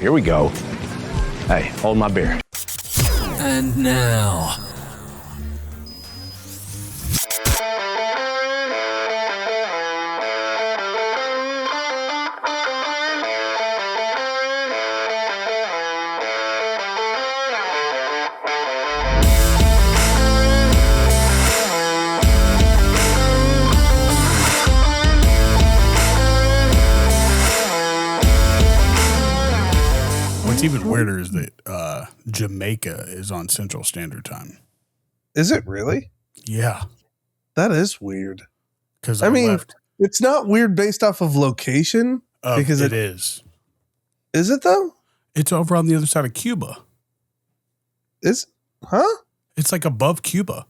Here we go. Hey, hold my beer. And now, what's even weirder is that Jamaica is on Central Standard Time. Is it really? Yeah. That is weird. Because I mean, it's not weird based off of location. Because it is. Is it though? It's over on the other side of Cuba. Huh? It's like above Cuba.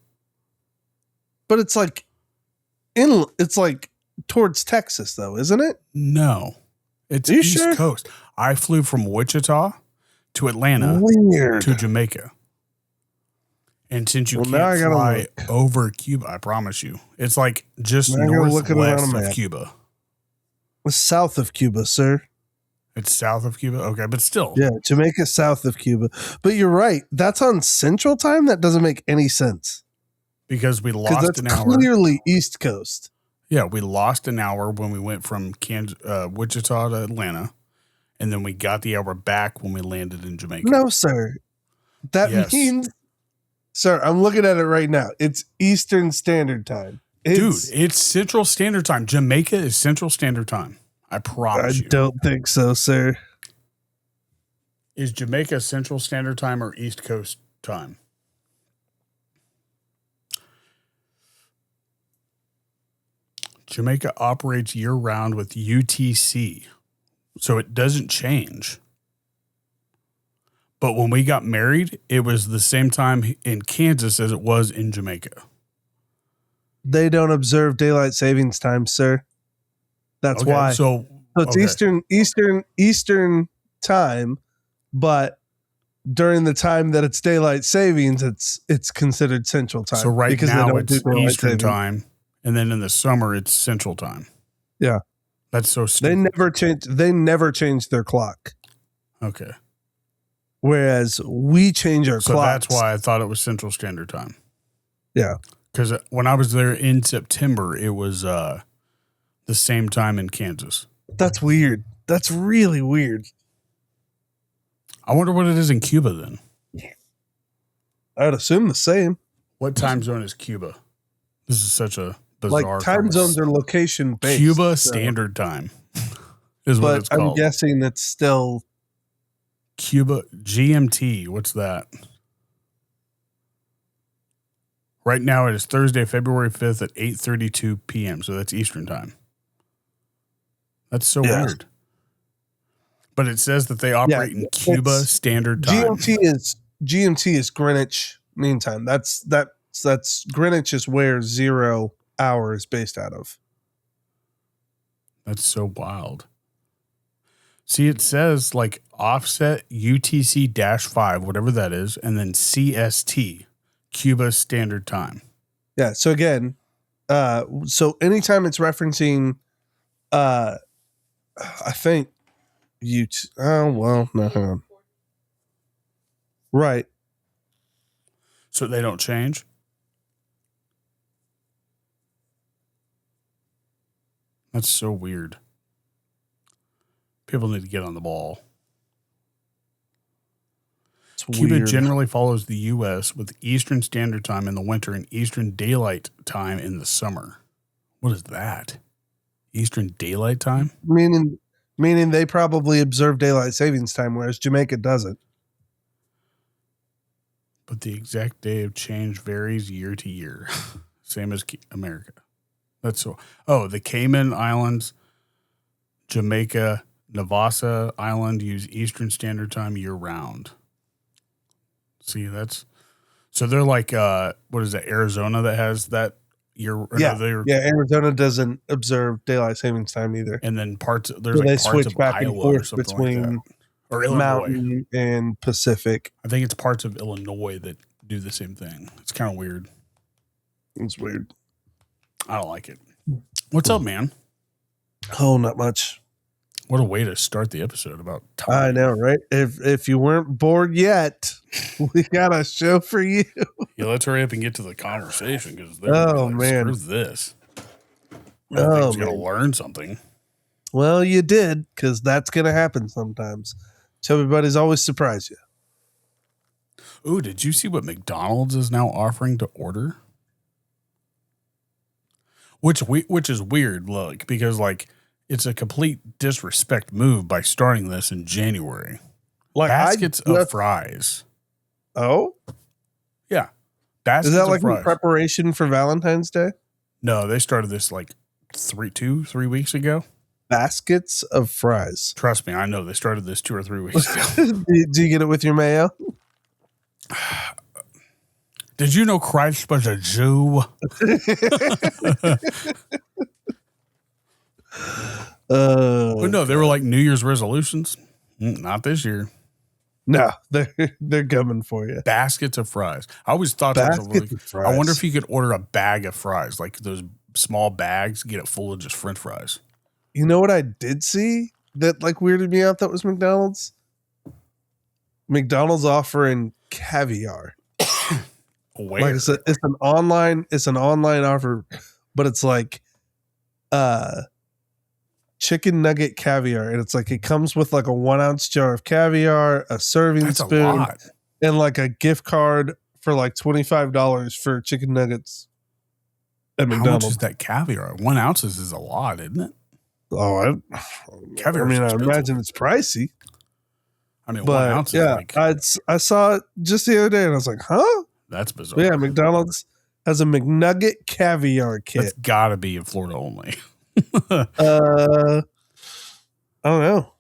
But it's like towards Texas though, isn't it? No. It's Are you East sure? Coast. I flew from Wichita to Atlanta Weird. to Jamaica. And since you Well, now I can't gotta fly look. over Cuba, I promise you, it's like just Now I gotta look it around northwest a of map. Cuba. It's south of Cuba, sir. It's south of Cuba? Okay, but still. Yeah, Jamaica south of Cuba. But you're right. That's on Central Time? That doesn't make any sense. Because we Because lost that's an hour. clearly East Coast. Yeah, we lost an hour when we went from Wichita to Atlanta. And then we got the hour back when we landed in Jamaica. No, sir. That Yes. means, sir, I'm looking at it right now. It's Eastern Standard Time. Dude, it's Central Standard Time. Jamaica is Central Standard Time. I I promise you. don't think so, sir. Is Jamaica Central Standard Time or East Coast Time? Jamaica operates year-round with UTC, so it doesn't change. But when we got married, it was the same time in Kansas as it was in Jamaica. They don't observe daylight savings time, sir. That's Okay, why. So it's okay. Eastern time, but during the time that it's daylight savings, it's considered Central Time. So right because they now don't it's do daylight Eastern savings. time, and then in the summer it's Central Time. Yeah. That's so They stupid. never change their clock. Okay. Whereas we change our So clocks. that's why I thought it was Central Standard Time. Yeah. Because when I was there in September, it was the same time in Kansas. That's weird. That's really weird. I wonder what it is in Cuba then. I'd assume the same. What time zone is Cuba? This is such a bizarre Like time zones are location based. Cuba so- Standard Time is what it's But I'm called. guessing it's still Cuba GMT. What's that? Right now it is Thursday, February 5th at 8:32 p.m. So that's Eastern Time. That's so Yeah. weird. But it says that they operate in Cuba it's- Standard Time. GMT is Greenwich Mean Time. That's Greenwich is where 0 hour is based out of. That's so wild. See, it says like offset UTC-5, whatever that is, and then CST, Cuba Standard Time. Yeah. So again, so anytime it's referencing, I think oh well, no, hang on. Right. So they don't change? That's so weird. People need to get on the ball. It's Cuba weird. generally follows the U.S. with Eastern Standard Time in the winter and Eastern Daylight Time in the summer. What is that? Eastern Daylight Time? Meaning they probably observe daylight savings time, whereas Jamaica doesn't. But the exact day of change varies year to year. Same as America. That's so. Oh, the Cayman Islands, Jamaica, Navassa Island use Eastern Standard Time year round. See, that's so they're like what is it, Arizona that has that year? Yeah, Arizona doesn't observe daylight savings time either. And then there's So like they parts switch of back and Iowa or forth something between like that. Or Illinois. Mountain and Pacific. I think it's parts of Illinois that do the same thing. It's kind of weird. It's weird. I don't like it. What's up, man? Oh, not much. What a way to start the episode about time. I know, right? If you weren't bored yet, we got a show for you. Yeah, let's hurry up and get to the conversation because Man. screw this. I Oh, think going man. to learn something. Well, you did, because that's going to happen sometimes. Chubby Buddies always surprise you. Ooh, did you see what McDonald's is now offering to order? Which is weird, like, because like it's a complete disrespect move by starting this in January. Like Baskets of fries. Oh? Yeah. Baskets Is that of like fries. in preparation for Valentine's Day? No, they started this like 3 weeks ago. Baskets of fries. Trust me, I know they started this 2 or 3 weeks ago. Do you get it with your mayo? Did you know Christ was a Jew? But no, they were like New Year's resolutions. Not this year. No, they're coming for you. Baskets of fries. I always thought that was Baskets of fries. I wonder if you could order a bag of fries, like those small bags, get it full of just French fries. You know what I did see that like weirded me out? That was McDonald's. McDonald's offering caviar. Where? Like it's an online offer, but it's like chicken nugget caviar, and it's like it comes with like a 1 ounce jar of caviar, a serving That's spoon, a lot. and like a gift card for like $25 for chicken nuggets at How much McDonald's. is that caviar? 1 ounce is a lot, isn't it? Oh, Caviar I mean, is I expensive. imagine it's pricey, I mean, 1 but ounce yeah, is like I saw it just the other day, and I was like, huh? that's bizarre. But yeah, McDonald's has a McNugget caviar kit. That's got to be in Florida only. I don't know.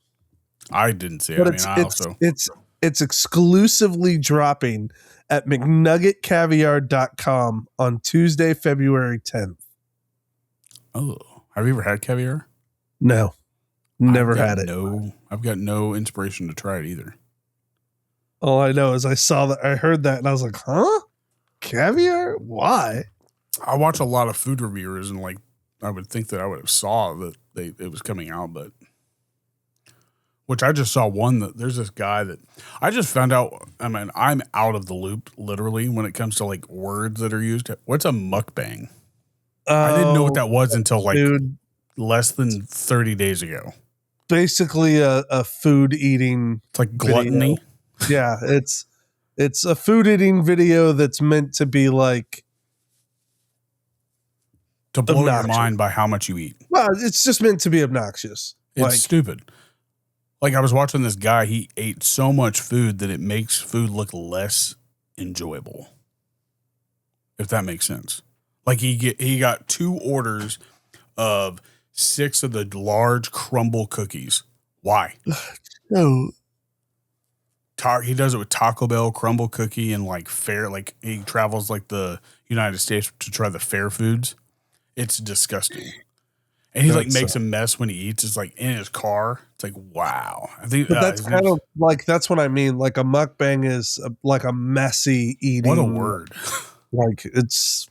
I didn't see it. But I mean, it's exclusively dropping at McNuggetCaviar.com on Tuesday, February 10th. Oh, have you ever had caviar? No, never had it. No, I've got no inspiration to try it either. All I know is I saw that, I heard that, and I was like, huh? Caviar? Why? I watch a lot of food reviewers, and like I would think that I would have saw that it was coming out, but which I just saw one that there's this guy that I just found out. I mean, I'm out of the loop literally when it comes to like words that are used. What's a mukbang? I didn't know what that was until like less than 30 days ago. Basically a food eating. It's like gluttony. Video. Yeah, it's a food eating video that's meant to be like To blow obnoxious. your mind by how much you eat. Well, it's just meant to be obnoxious. It's stupid. Like I was watching this guy, he ate so much food that it makes food look less enjoyable. If that makes sense. Like he got 2 orders of 6 of the large crumble cookies. Why? No. He does it with Taco Bell crumble cookie and like like he travels like the United States to try the fair foods. It's disgusting. And he like makes a mess when he eats. It's like in his car. It's like, wow. I think But that's kind of like, that's what I mean. Like a mukbang is like a messy eating. what a word. Like it's.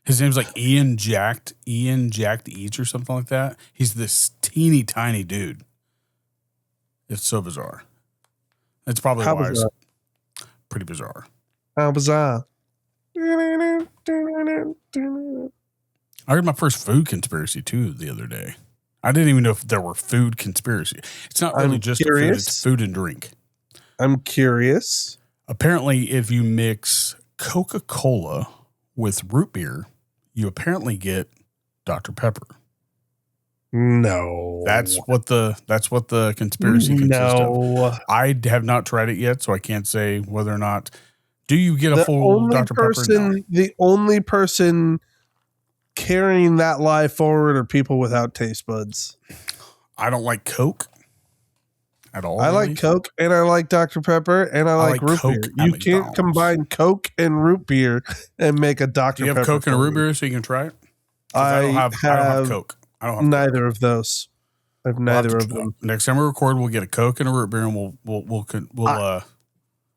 His name's like Ian Jacked Eats or something like that. He's this teeny tiny dude. It's so bizarre. It's probably How why bizarre. it's pretty bizarre. How bizarre. I heard my first food conspiracy too the other day. I didn't even know if there were food conspiracy. It's not really I'm just food, curious. it's food and drink. I'm curious. Apparently, if you mix Coca-Cola with root beer, you apparently get Dr. Pepper. No. That's what the conspiracy consists of. No. I have not tried it yet, so I can't say whether or not. Do you get a full Dr. Pepper? No. The only person carrying that lie forward are people without taste buds. I don't like Coke at all. I like Coke and I like Dr. Pepper and I like root Coke beer. at You can't McDonald's. combine Coke and root beer and make a Dr. Do you have Pepper. Coke and a root flavor. beer so you can try it? 'Cause I don't have Coke. I don't have neither of those. I have neither of Coke. them. Next time we record, we'll get a Coke and a root beer, and we'll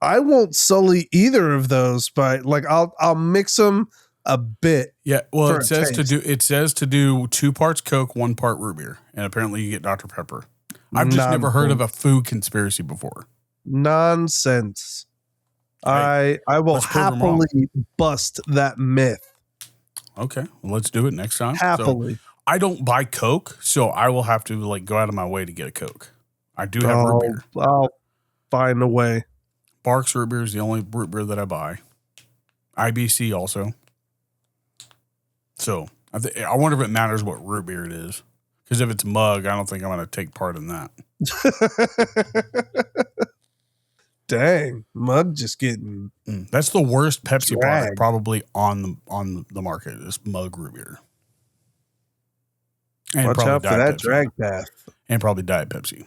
I won't sully either of those, but like I'll mix them a bit. yeah. Well, for it a says taste. to do 2 parts Coke, 1 part root beer, and apparently you get Dr. Pepper. I've just never heard of a food conspiracy before. Nonsense. I will let's prove 'em wrong. happily bust that myth. Okay, well, let's do it next time. Happily. So, I don't buy Coke, so I will have to like go out of my way to get a Coke. I do have root beer. I'll find a way. Barks root beer is the only root beer that I buy. IBC also. So I wonder if it matters what root beer it is. Because if it's mug, I don't think I'm going to take part in that. Dang, mug just getting. That's the worst Pepsi drag. product probably on the market. Is mug root beer. And Watch out for that Pepsi. drag path. And probably Diet Pepsi.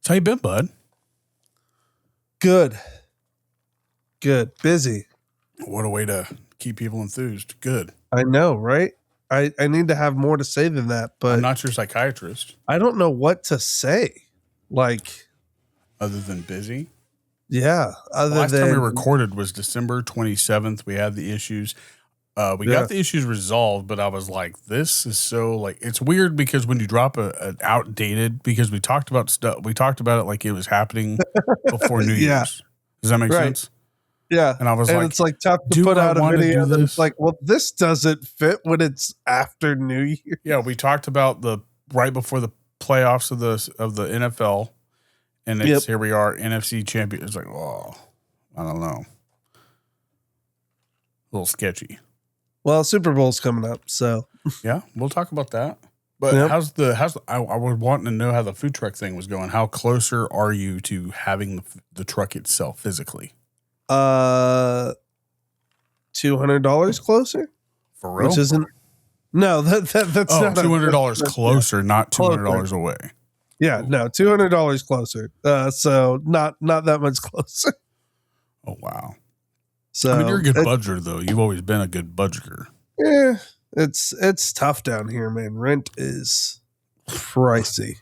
So how you been, bud? Good. Busy. What a way to keep people enthused. Good. I know, right? I need to have more to say than that, but I'm not your psychiatrist. I don't know what to say. Like, Other than busy. yeah. Last time we recorded was December 27th. We had the issues. We got the issues resolved, but I was like, this is so like, it's weird because when you drop an outdated, because we talked about stuff, we talked about it like it was happening before New Year's. Does that make sense? Yeah. And I was like, it's like tough to put out a video that's like, well, this doesn't fit when it's after New Year. Yeah, we talked about the right before the playoffs of the NFL, and it's here we are, NFC champion. It's like, oh, I don't know. A little sketchy. Well, Super Bowl's coming up, so yeah, we'll talk about that. But how's I was wanting to know how the food truck thing was going. How closer are you to having the truck itself physically? $200 closer For real? which isn't that's not $200 closer, not $200 away. Yeah, no, $200 closer. So not that much closer. Oh wow. So I mean, you're a good budgeter though. You've always been a good budgeter. Yeah, it's tough down here, man. Rent is pricey.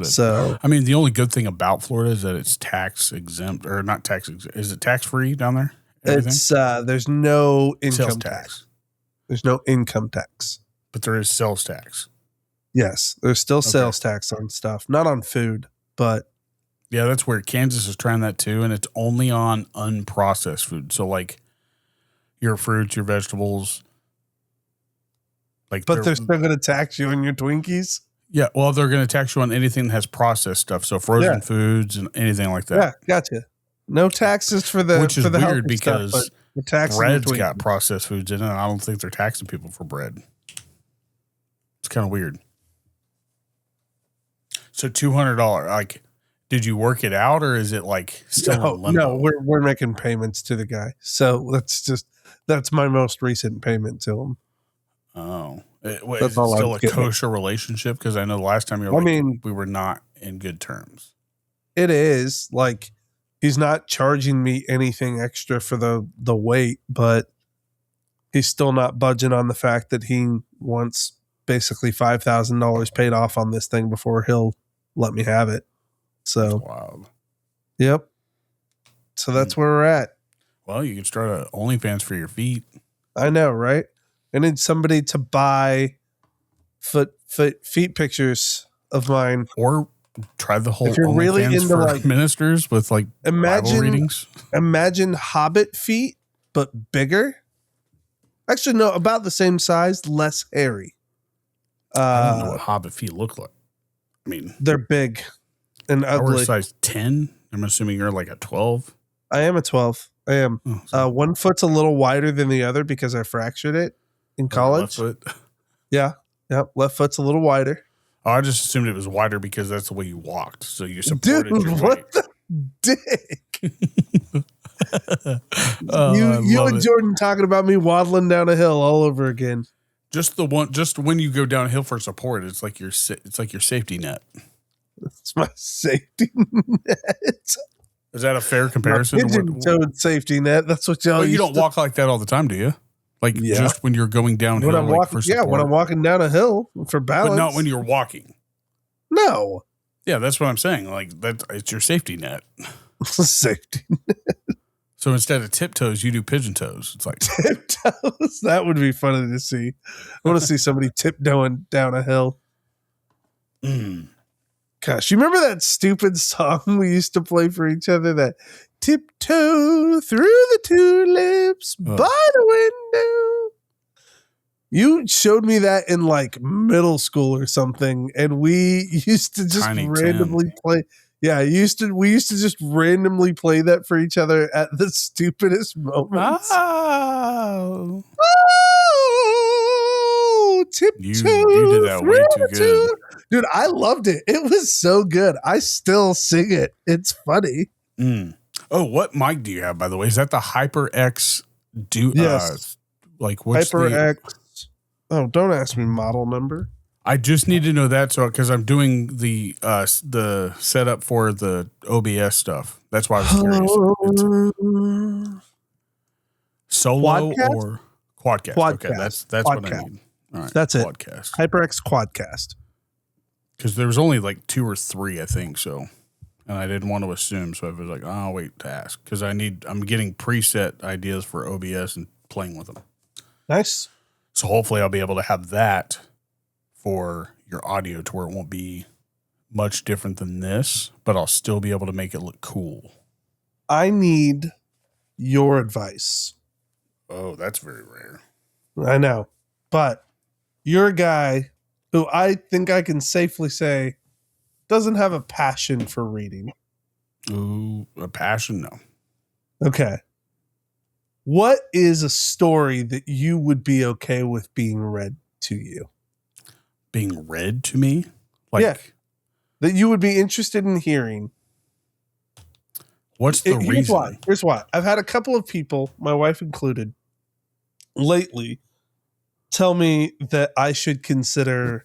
So I mean, the only good thing about Florida is that it's tax exempt or not tax exempt. Is it tax free down there? Everything? it's there's no income Sales tax. There's no income tax. But there is sales tax. Yes, there's still sales tax on stuff, not on food, but yeah, that's where Kansas is trying that too, and it's only on unprocessed food. So like your fruits, your vegetables, like. But they're still going to tax you on your Twinkies. Yeah, well, they're going to tax you on anything that has processed stuff, so frozen foods and anything like that. Yeah, gotcha. No taxes for the which is for the weird because stuff, bread's got processed foods in it. I don't think they're taxing people for bread. It's kind of weird. So $200, like, did you work it out or is it like still in limbo? No, we're making payments to the guy, so that's my most recent payment to him. Oh. Is it That's all still I'm a getting. kosher relationship? Because I know the last time you were we were not in good terms. It is like he's not charging me anything extra for the weight, but he's still not budging on the fact that he wants basically $5,000 paid off on this thing before he'll let me have it. So, That's wild. Yep. So that's where we're at. Well, you could start a OnlyFans for your feet. I know, right? I need somebody to buy feet pictures of mine. Or try the whole If you're really OnlyFans into, for like, ministers with like Bible readings. Imagine Hobbit feet, but bigger. Actually, no, about the same size, less hairy. I don't know what Hobbit feet look like. I mean, they're big and I wear ugly. size 10. I'm assuming you're like a 12. I am a 12. I am. One foot's a little wider than the other because I fractured it in college. Left foot. Yeah. Left foot's a little wider. Oh, I just assumed it was wider because that's the way you walked. So you supported your what weight. the dick? Oh, you and Jordan talking about me waddling down a hill all over again. Just when you go downhill for support, it's like your safety net. It's my safety net. Is that a fair comparison? Pigeon-toed safety net. That's what y'all. Well, you don't walk like that all the time, do you? Like just when you're going downhill, when I'm walking, for support. when I'm walking down a hill for balance, but not when you're walking. No. Yeah, that's what I'm saying. Like it's your safety net. Safety net. So instead of tiptoes, you do pigeon toes. It's like tiptoes. That would be funny to see. I want to see somebody tiptoeing down a hill. Gosh, you remember that stupid song we used to play for each other? That tiptoe through the tulips by the window. You showed me that in like middle school or something, and we used to just Tiny randomly play. Yeah, we used to just randomly play that for each other at the stupidest moments. Oh. Oh, tiptoe You did that way too good. Dude, I loved it. It was so good. I still sing it. It's funny. Oh, what mic do you have, by the way? Is that the HyperX? Yes. Like what's HyperX. Oh, don't ask me model number. I just need to know that, so because I'm doing the setup for the OBS stuff. That's why I was curious. Solo Quadcast? or Quadcast? Quadcast. Okay, that's Quadcast. what I need. All right, That's it. Quadcast. HyperX Quadcast. Because there was only like 2 or 3, I think. So, and I didn't want to assume, so I was like, oh, I'll wait to ask because I'm getting preset ideas for OBS and playing with them. Nice. So hopefully I'll be able to have that for your audio to where it won't be much different than this, but I'll still be able to make it look cool. I need your advice. Oh, that's very rare. I know, but you're a guy who I think I can safely say doesn't have a passion for reading. Ooh, a passion? No. Okay. What is a story that you would be okay with being read to you? Being read to me? Like, yeah. That you would be interested in hearing. What's the reason? Here's why. I've had a couple of people, my wife included, lately tell me that I should consider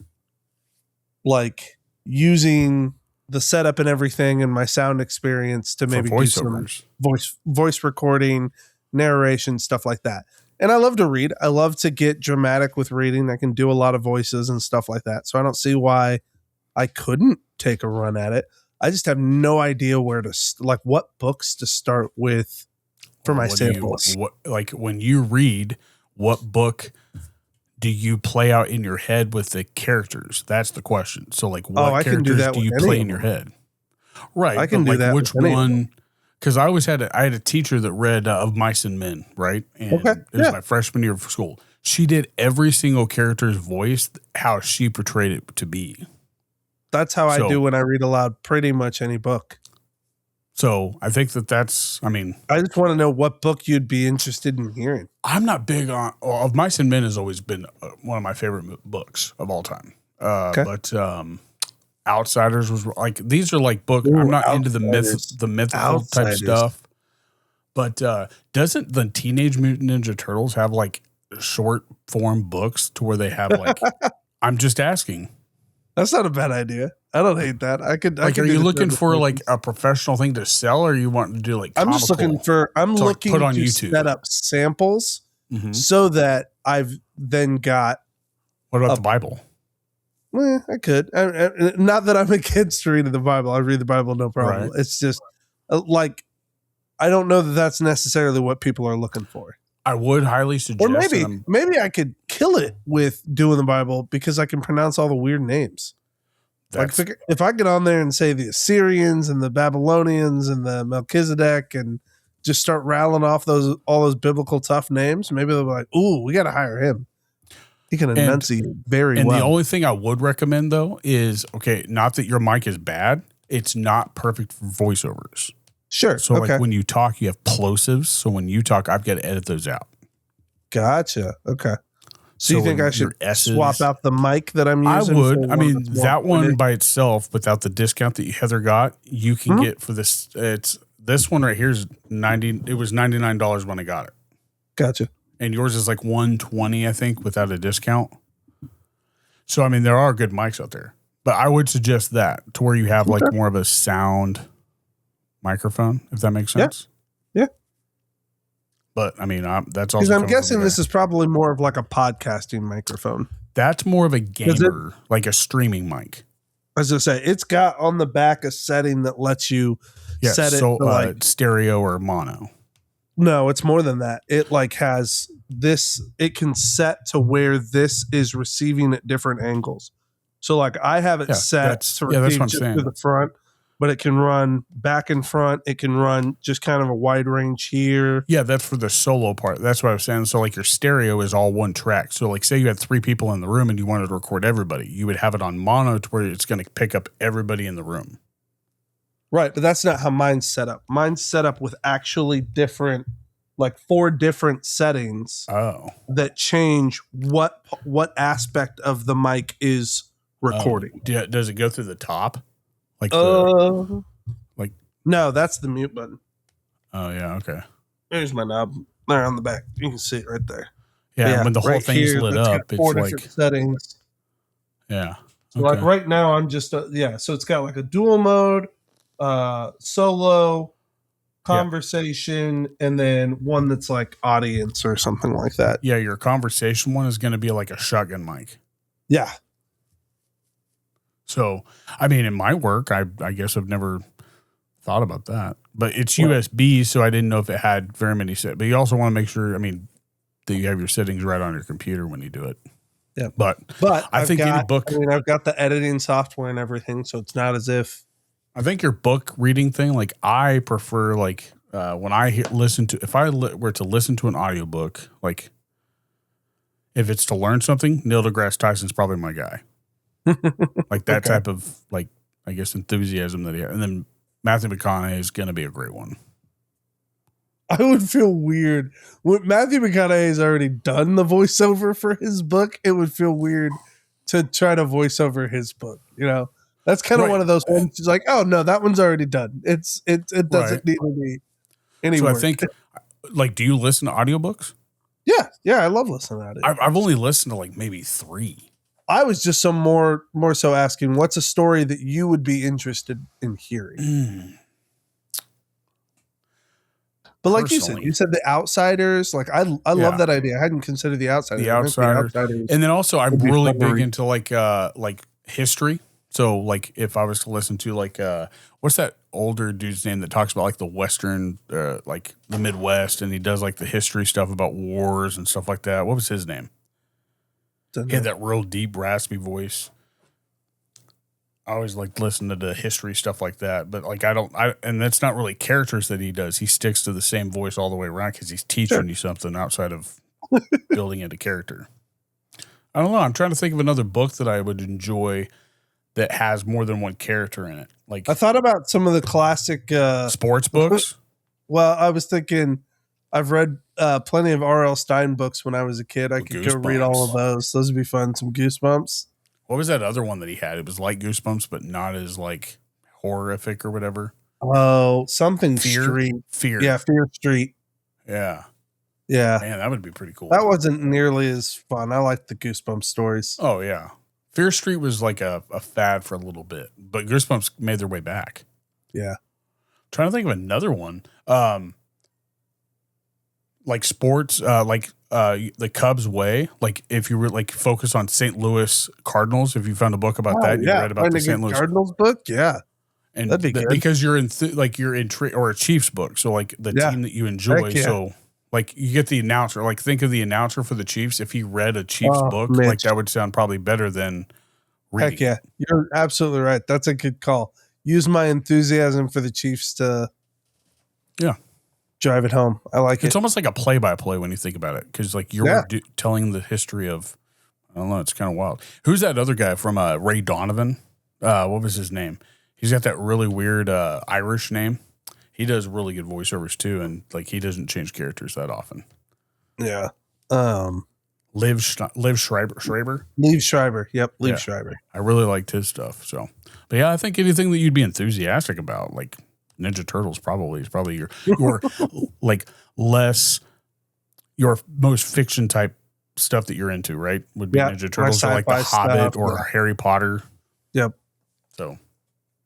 like using the setup and everything and my sound experience to maybe do some voice recording, narration, stuff like that. And I love to read. I love to get dramatic with reading. I can do a lot of voices and stuff like that. So I don't see why I couldn't take a run at it. I just have no idea where to like what books to start with for my samples. Like when you read, what book do you play out in your head with the characters? That's the question. So like what characters do you play in your head? Right. I can do that. Which one? Because I always had a teacher that read Of Mice and Men, right? And it was my freshman year of school. She did every single character's voice how she portrayed it to be. That's how I do when I read aloud pretty much any book. So I think that's, I mean. I just want to know what book you'd be interested in hearing. I'm not big on, Of Mice and Men has always been one of my favorite books of all time. But Outsiders was like, these are like books. I'm not into the mythical type stuff. But doesn't the Teenage Mutant Ninja Turtles have like short form books to where they have like, I'm just asking. That's not a bad idea. I don't hate that. I could. Like, are you looking for like a professional thing to sell, or you want to do like? I'm just looking for. I'm looking put on to YouTube. Set up samples so that I've then got. What about the Bible? I could. Not that I'm against reading the Bible. I read the Bible, no problem. Right. It's just like I don't know that that's necessarily what people are looking for. I would highly suggest. Or maybe I could kill it with doing the Bible because I can pronounce all the weird names. Like if I get on there and say the Assyrians and the Babylonians and the Melchizedek and just start rattling off all those biblical tough names, maybe they'll be like, "Ooh, we got to hire him. He can enunciate very well." And the only thing I would recommend though is not that your mic is bad; it's not perfect for voiceovers. Sure. So like when you talk, you have plosives. So when you talk, I've got to edit those out. Gotcha. Okay. So you think I should swap out the mic that I'm using? I would. I mean, that one by itself, without the discount that Heather got, you can get for this. It's this one right here is $90. It was $99 when I got it. Gotcha. And yours is like $120, I think, without a discount. So I mean, there are good mics out there, but I would suggest that to where you have like more of a sound microphone, if that makes sense. Yeah. But I mean, that's also because I'm guessing this is probably more of like a podcasting microphone. That's more of a gamer, like a streaming mic. As I say, it's got on the back a setting that lets you set it to like stereo or mono. No, it's more than that. It like has this. It can set to where this is receiving at different angles. So like I have it set that's to what I'm repeat just saying. to the front, but it can run back and front. It can run just kind of a wide range here. Yeah, that's for the solo part. That's what I was saying. So like your stereo is all one track. So like say you had 3 people in the room and you wanted to record everybody, you would have it on mono to where it's going to pick up everybody in the room. Right, but that's not how mine's set up. Mine's set up with actually different, like 4 different settings that change what aspect of the mic is recording. Does it go through the top? Like no, that's the mute button. Oh yeah, okay. There's my knob there on the back. You can see it right there. Yeah, when the whole right thing's here, lit that's up, got it's 4 like different settings. yeah. So like right now, I'm just so it's got like a dual mode, solo, conversation, and then one that's like audience or something like that. Yeah, your conversation one is going to be like a shotgun mic. Yeah. So, I mean, in my work, I guess I've never thought about that. But it's USB, so I didn't know if it had very many settings. But you also want to make sure, I mean, that you have your settings right on your computer when you do it. Yeah. But I think any book... I mean, I've got the editing software and everything, so it's not as if... I think your book reading thing, like, I prefer, like, when I listen to... If I were to listen to an audiobook, like, if it's to learn something, Neil deGrasse Tyson's probably my guy. Like that type of, like, I guess, enthusiasm that he has. And then Matthew McConaughey is going to be a great one. I would feel weird. When Matthew McConaughey has already done the voiceover for his book, it would feel weird to try to voice over his book. You know, that's kind of one of those ones. It's like, oh no, that one's already done. It doesn't need to be any work. I think, like, do you listen to audiobooks? Yeah, I love listening to audiobooks. I've only listened to like maybe 3. I was just more so asking, what's a story that you would be interested in hearing? But like you said The Outsiders. Like I love that idea. I hadn't considered The Outsiders. The Outsiders. And then also I'm really big into like history. So like if I was to listen to like what's that older dude's name that talks about like the Western like the Midwest, and he does like the history stuff about wars and stuff like that. What was his name? He had that real deep, raspy voice. I always like listening to the history stuff like that, but like and that's not really characters that he does. He sticks to the same voice all the way around because he's teaching you something outside of building into character. I don't know. I'm trying to think of another book that I would enjoy that has more than one character in it. Like I thought about some of the classic sports books. Well, I was thinking I've read plenty of R.L. Stein books when I was a kid. I could go read all of those. Those would be fun. Some Goosebumps. What was that other one that he had? It was like Goosebumps, but not as like horrific or whatever. Oh, something Fear? Street. Fear. Yeah, Fear Street. Yeah. Yeah. Man, that would be pretty cool. That wasn't nearly as fun. I liked the Goosebumps stories. Oh, yeah. Fear Street was like a fad for a little bit, but Goosebumps made their way back. Yeah. Trying to think of another one. Like sports, like the Cubs way. Like if you were like focus on St. Louis Cardinals, if you found a book about that, you read about the St. Louis Cardinals book, and that'd be good. Because you're in or a Chiefs book, so like the team that you enjoy. So like you get the announcer. Like think of the announcer for the Chiefs. If he read a Chiefs book, Mitch. like that would sound probably better than reading. Heck yeah, you're absolutely right. That's a good call. Use my enthusiasm for the Chiefs to drive it home. I like it. It's almost like a play-by-play when you think about it, because like you're telling the history of. I don't know. It's kind of wild. Who's that other guy from Ray Donovan? What was his name? He's got that really weird Irish name. He does really good voiceovers too, and like he doesn't change characters that often. Yeah. Liv Schreiber. Liv Schreiber. Yep. Liv Schreiber. I really liked his stuff. So, but yeah, I think anything that you'd be enthusiastic about, like Ninja Turtles, is probably your like less your most fiction type stuff that you're into, right? Would be Ninja Turtles or like The Hobbit or Harry Potter. Yep. So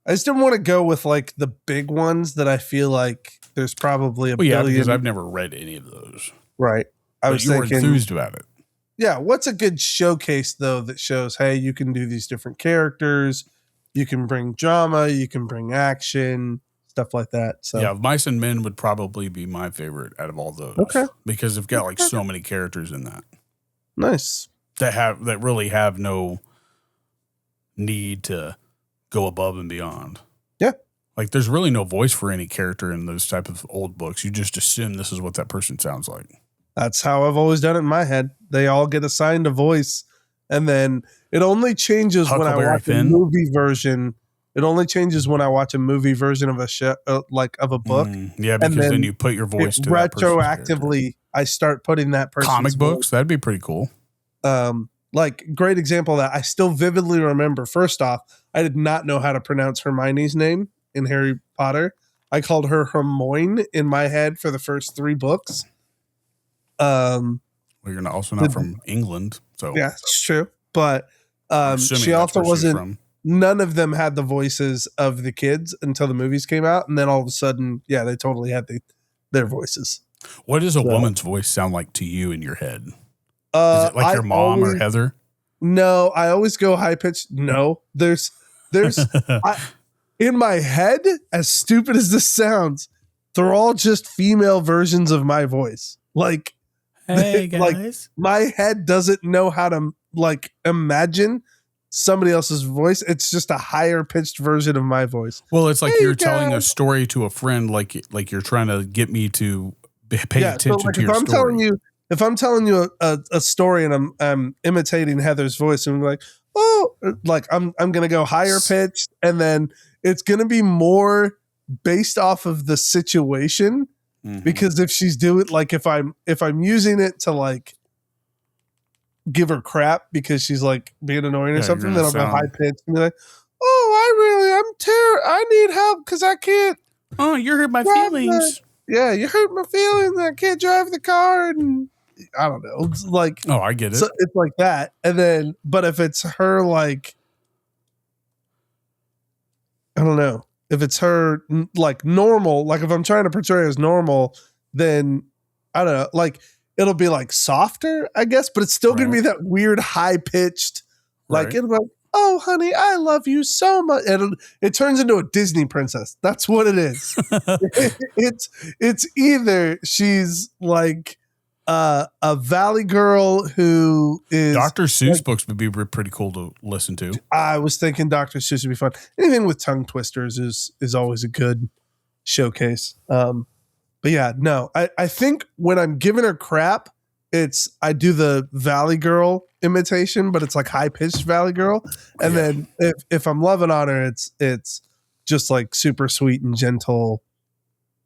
I just didn't want to go with like the big ones that I feel like there's probably a billion. Because I've never read any of those. Right. I was thinking, enthused about it. Yeah. What's a good showcase though that shows, hey, you can do these different characters, you can bring drama, you can bring action, stuff like that. So yeah, Mice and Men would probably be my favorite out of all those. Okay. Because they've got like so many characters in that. Nice. That really have no need to go above and beyond. Yeah. Like there's really no voice for any character in those type of old books. You just assume this is what that person sounds like. That's how I've always done it in my head. They all get assigned a voice, and then it only changes when I watch a movie version. It only changes when I watch a movie version of a show, like of a book. Yeah, because then you put your voice to that retroactively. I start putting that person's comic books. voice. That'd be pretty cool. Like great example of that I still vividly remember. First off, I did not know how to pronounce Hermione's name in Harry Potter. I called her Hermione in my head for the first 3 books. Well, you're also not from England, so yeah, it's true. But she also wasn't. None of them had the voices of the kids until the movies came out, and then all of a sudden, yeah, they totally had their voices. What does a woman's voice sound like to you in your head? Is it like your mom or Heather? No, I always go high pitched. No, there's in my head, as stupid as this sounds, they're all just female versions of my voice. Like, hey guys, like my head doesn't know how to like imagine somebody else's voice. It's just a higher pitched version of my voice. Well, it's like you're telling a story to a friend, like you're trying to get me to pay attention so like to your story. If I'm telling you a story and I'm imitating Heather's voice and I'm like, oh, like I'm gonna go higher pitched, and then it's gonna be more based off of the situation. Because if she's doing like if I'm using it to like give her crap because she's like being annoying or something, then I'll go high pitched and be like, oh, I need help because I can't. Oh, you hurt my feelings. Yeah, you hurt my feelings. I can't drive the car, and I don't know. It's like, oh, I get it. So it's like that, and then, but if it's her, like, I don't know. If it's her, like normal, like if I'm trying to portray her as normal, then I don't know. Like it'll be like softer, I guess, but it's still gonna be that weird high pitched. Like it'll be like, oh, honey, I love you so much. And it turns into a Disney princess. That's what it is. It's either she's like a Valley girl who is Dr. Seuss books would be pretty cool to listen to. I was thinking Dr. Seuss would be fun. Anything with tongue twisters is always a good showcase. But yeah, no, I think when I'm giving her crap, I do the Valley girl imitation, but it's like high pitched Valley girl. And then if I'm loving on her, it's just like super sweet and gentle,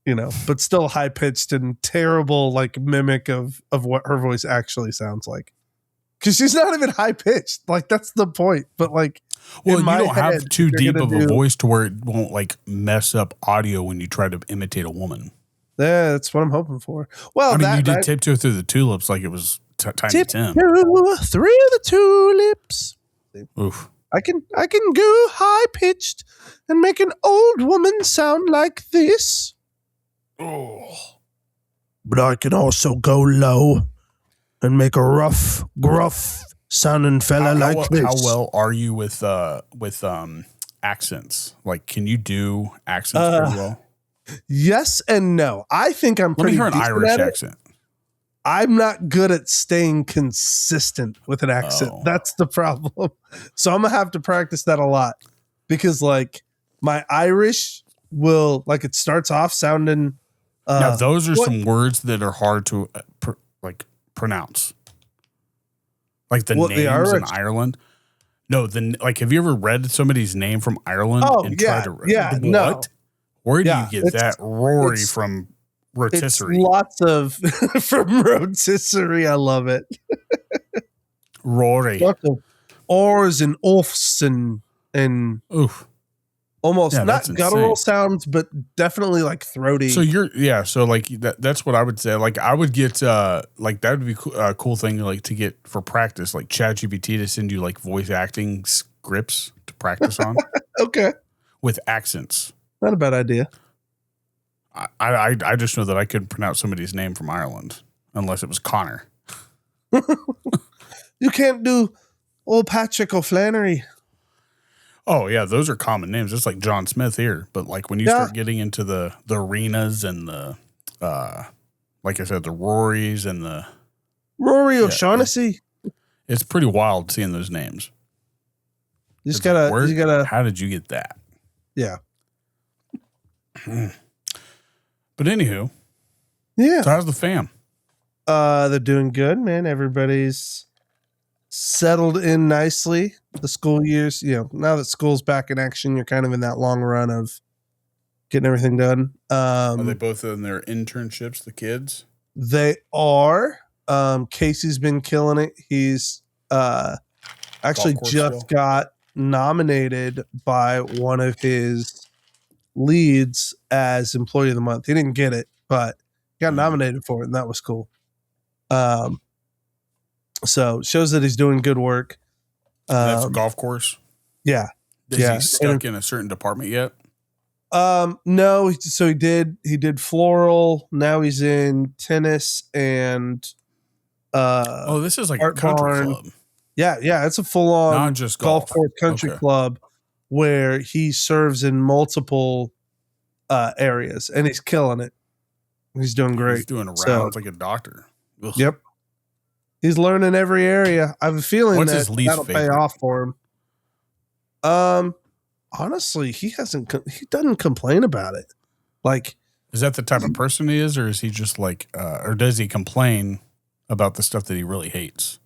you know, but still high pitched and terrible, like mimic of what her voice actually sounds like. Cause she's not even high pitched. Like that's the point. But like, well, you don't have too deep of a voice to where it won't like mess up audio when you try to imitate a woman. Yeah, that's what I'm hoping for. Well, I mean, you did tiptoe through the tulips like it was Tiny Tim. Through the tulips. Oof. I can go high pitched and make an old woman sound like this. Oh. But I can also go low and make a rough, gruff sounding fella like this. How well are you with accents? Like, can you do accents very well? Yes and no. I think I'm pretty. Let me hear an Irish accent. I'm not good at staying consistent with an accent. Oh. That's the problem. So I'm gonna have to practice that a lot because, like, my Irish will like it starts off sounding. Now those are some words that are hard to pronounce, like the names in Ireland. No, like have you ever read somebody's name from Ireland? Oh, and tried to what? No. Where do you get that? Rory from rotisserie. It's lots of from rotisserie. I love it. Rory. Lots of R's and offs and oof. Almost not guttural sounds, but definitely like throaty. So so like that's what I would say. Like I would get like that would be a cool thing like to get for practice, like ChatGPT to send you like voice acting scripts to practice on. Okay. With accents. Not a bad idea. I just know that I couldn't pronounce somebody's name from Ireland unless it was Connor. You can't do old Patrick O'Flannery. Oh yeah, those are common names. It's like John Smith here, but like when you start getting into the arenas and the like I said, the Rorys and the Rory O'Shaughnessy. It's pretty wild seeing those names. You just It's like, gotta, you gotta, how did you get that? yeah. But anywho, Yeah. so how's the fam? They're doing good, man. Everybody's settled in nicely. The school years, now that school's back in action, you're kind of in that long run of getting everything done. Are they both in their internships, the kids? They are. Casey's been killing it. He's actually just got nominated by one of his leads as Employee of the Month. He didn't get it, but he got nominated for it, and that was cool. So it shows that he's doing good work. That's a golf course? Yeah. Is he stuck in a certain department yet? No. So he did floral. Now he's in tennis and this is like a country club. Yeah. It's a full on not just golf course country club where he serves in multiple areas, and he's killing it. He's doing great. He's doing rounds like a doctor. Ugh. Yep. He's learning every area. I have a feeling that'll pay off for him. Honestly, he doesn't complain about it. Like, is that the type of person he is, or is he just like, or does he complain about the stuff that he really hates?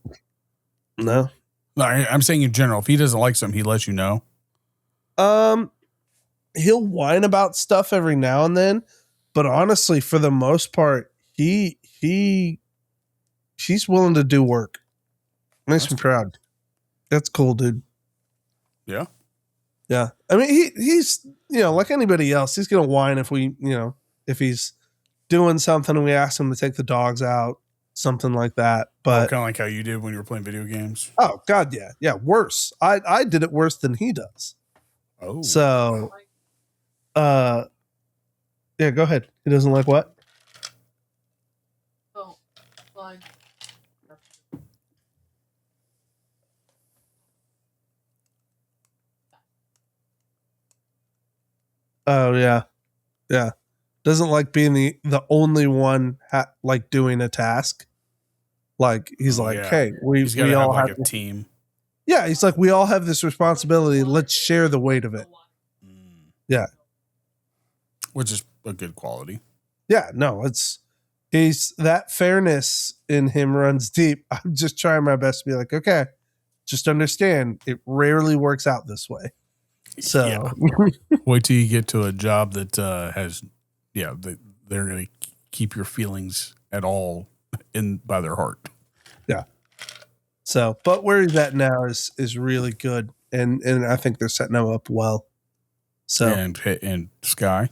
No. I'm saying in general, if he doesn't like something, he lets you know. He'll whine about stuff every now and then, but honestly, for the most part, he's willing to do work. Makes me proud. That's cool, dude. Yeah. Yeah. I mean, he's, like anybody else, he's going to whine if he's doing something and we ask him to take the dogs out, something like that. But kind of like how you did when you were playing video games. Oh God. Yeah. Yeah. Worse. I did it worse than he does. Oh, so, yeah, go ahead. He doesn't like what? Oh, fine. Oh yeah, yeah. Doesn't like being the only one like doing a task. Like he's hey, we all have a team. Yeah, he's like, we all have this responsibility. Let's share the weight of it. Yeah, which is a good quality. Yeah, no, he's that fairness in him runs deep. I'm just trying my best to be like, okay, just understand it rarely works out this way. So wait till you get to a job that has, they're going to keep your feelings at all by their heart. Yeah. So, but where he's at now is really good, and I think they're setting him up well. So and Sky,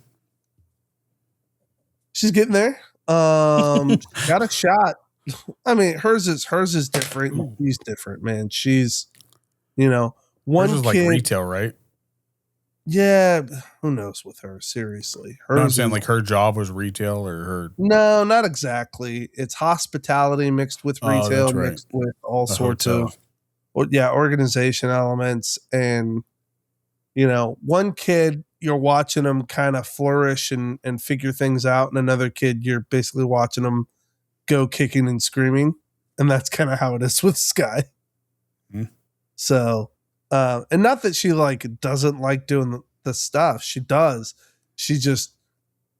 she's getting there. Got a shot. I mean, hers is different. He's different, man. She's, one hers is kid, like retail, right? Yeah, who knows with her? Seriously, I'm saying like her job was retail or her. No, not exactly. It's hospitality mixed with retail, mixed with all sorts of, organization elements. And one kid you're watching them kind of flourish and figure things out, and another kid you're basically watching them go kicking and screaming, and that's kind of how it is with Sky. Mm-hmm. So. And not that she doesn't like doing the stuff. She does. She just,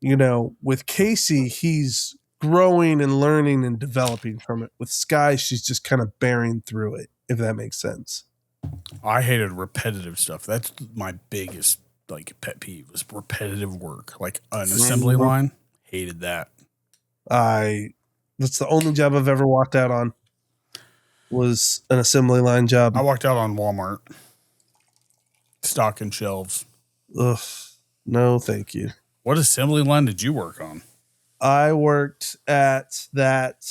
with Casey, he's growing and learning and developing from it. With Sky, she's just kind of bearing through it, if that makes sense. I hated repetitive stuff. That's my biggest pet peeve was repetitive work. Like an assembly line. Hated that. That's the only job I've ever walked out on. Was an assembly line job. I walked out on Walmart. Stocking shelves. Ugh. No, thank you. What assembly line did you work on? I worked at that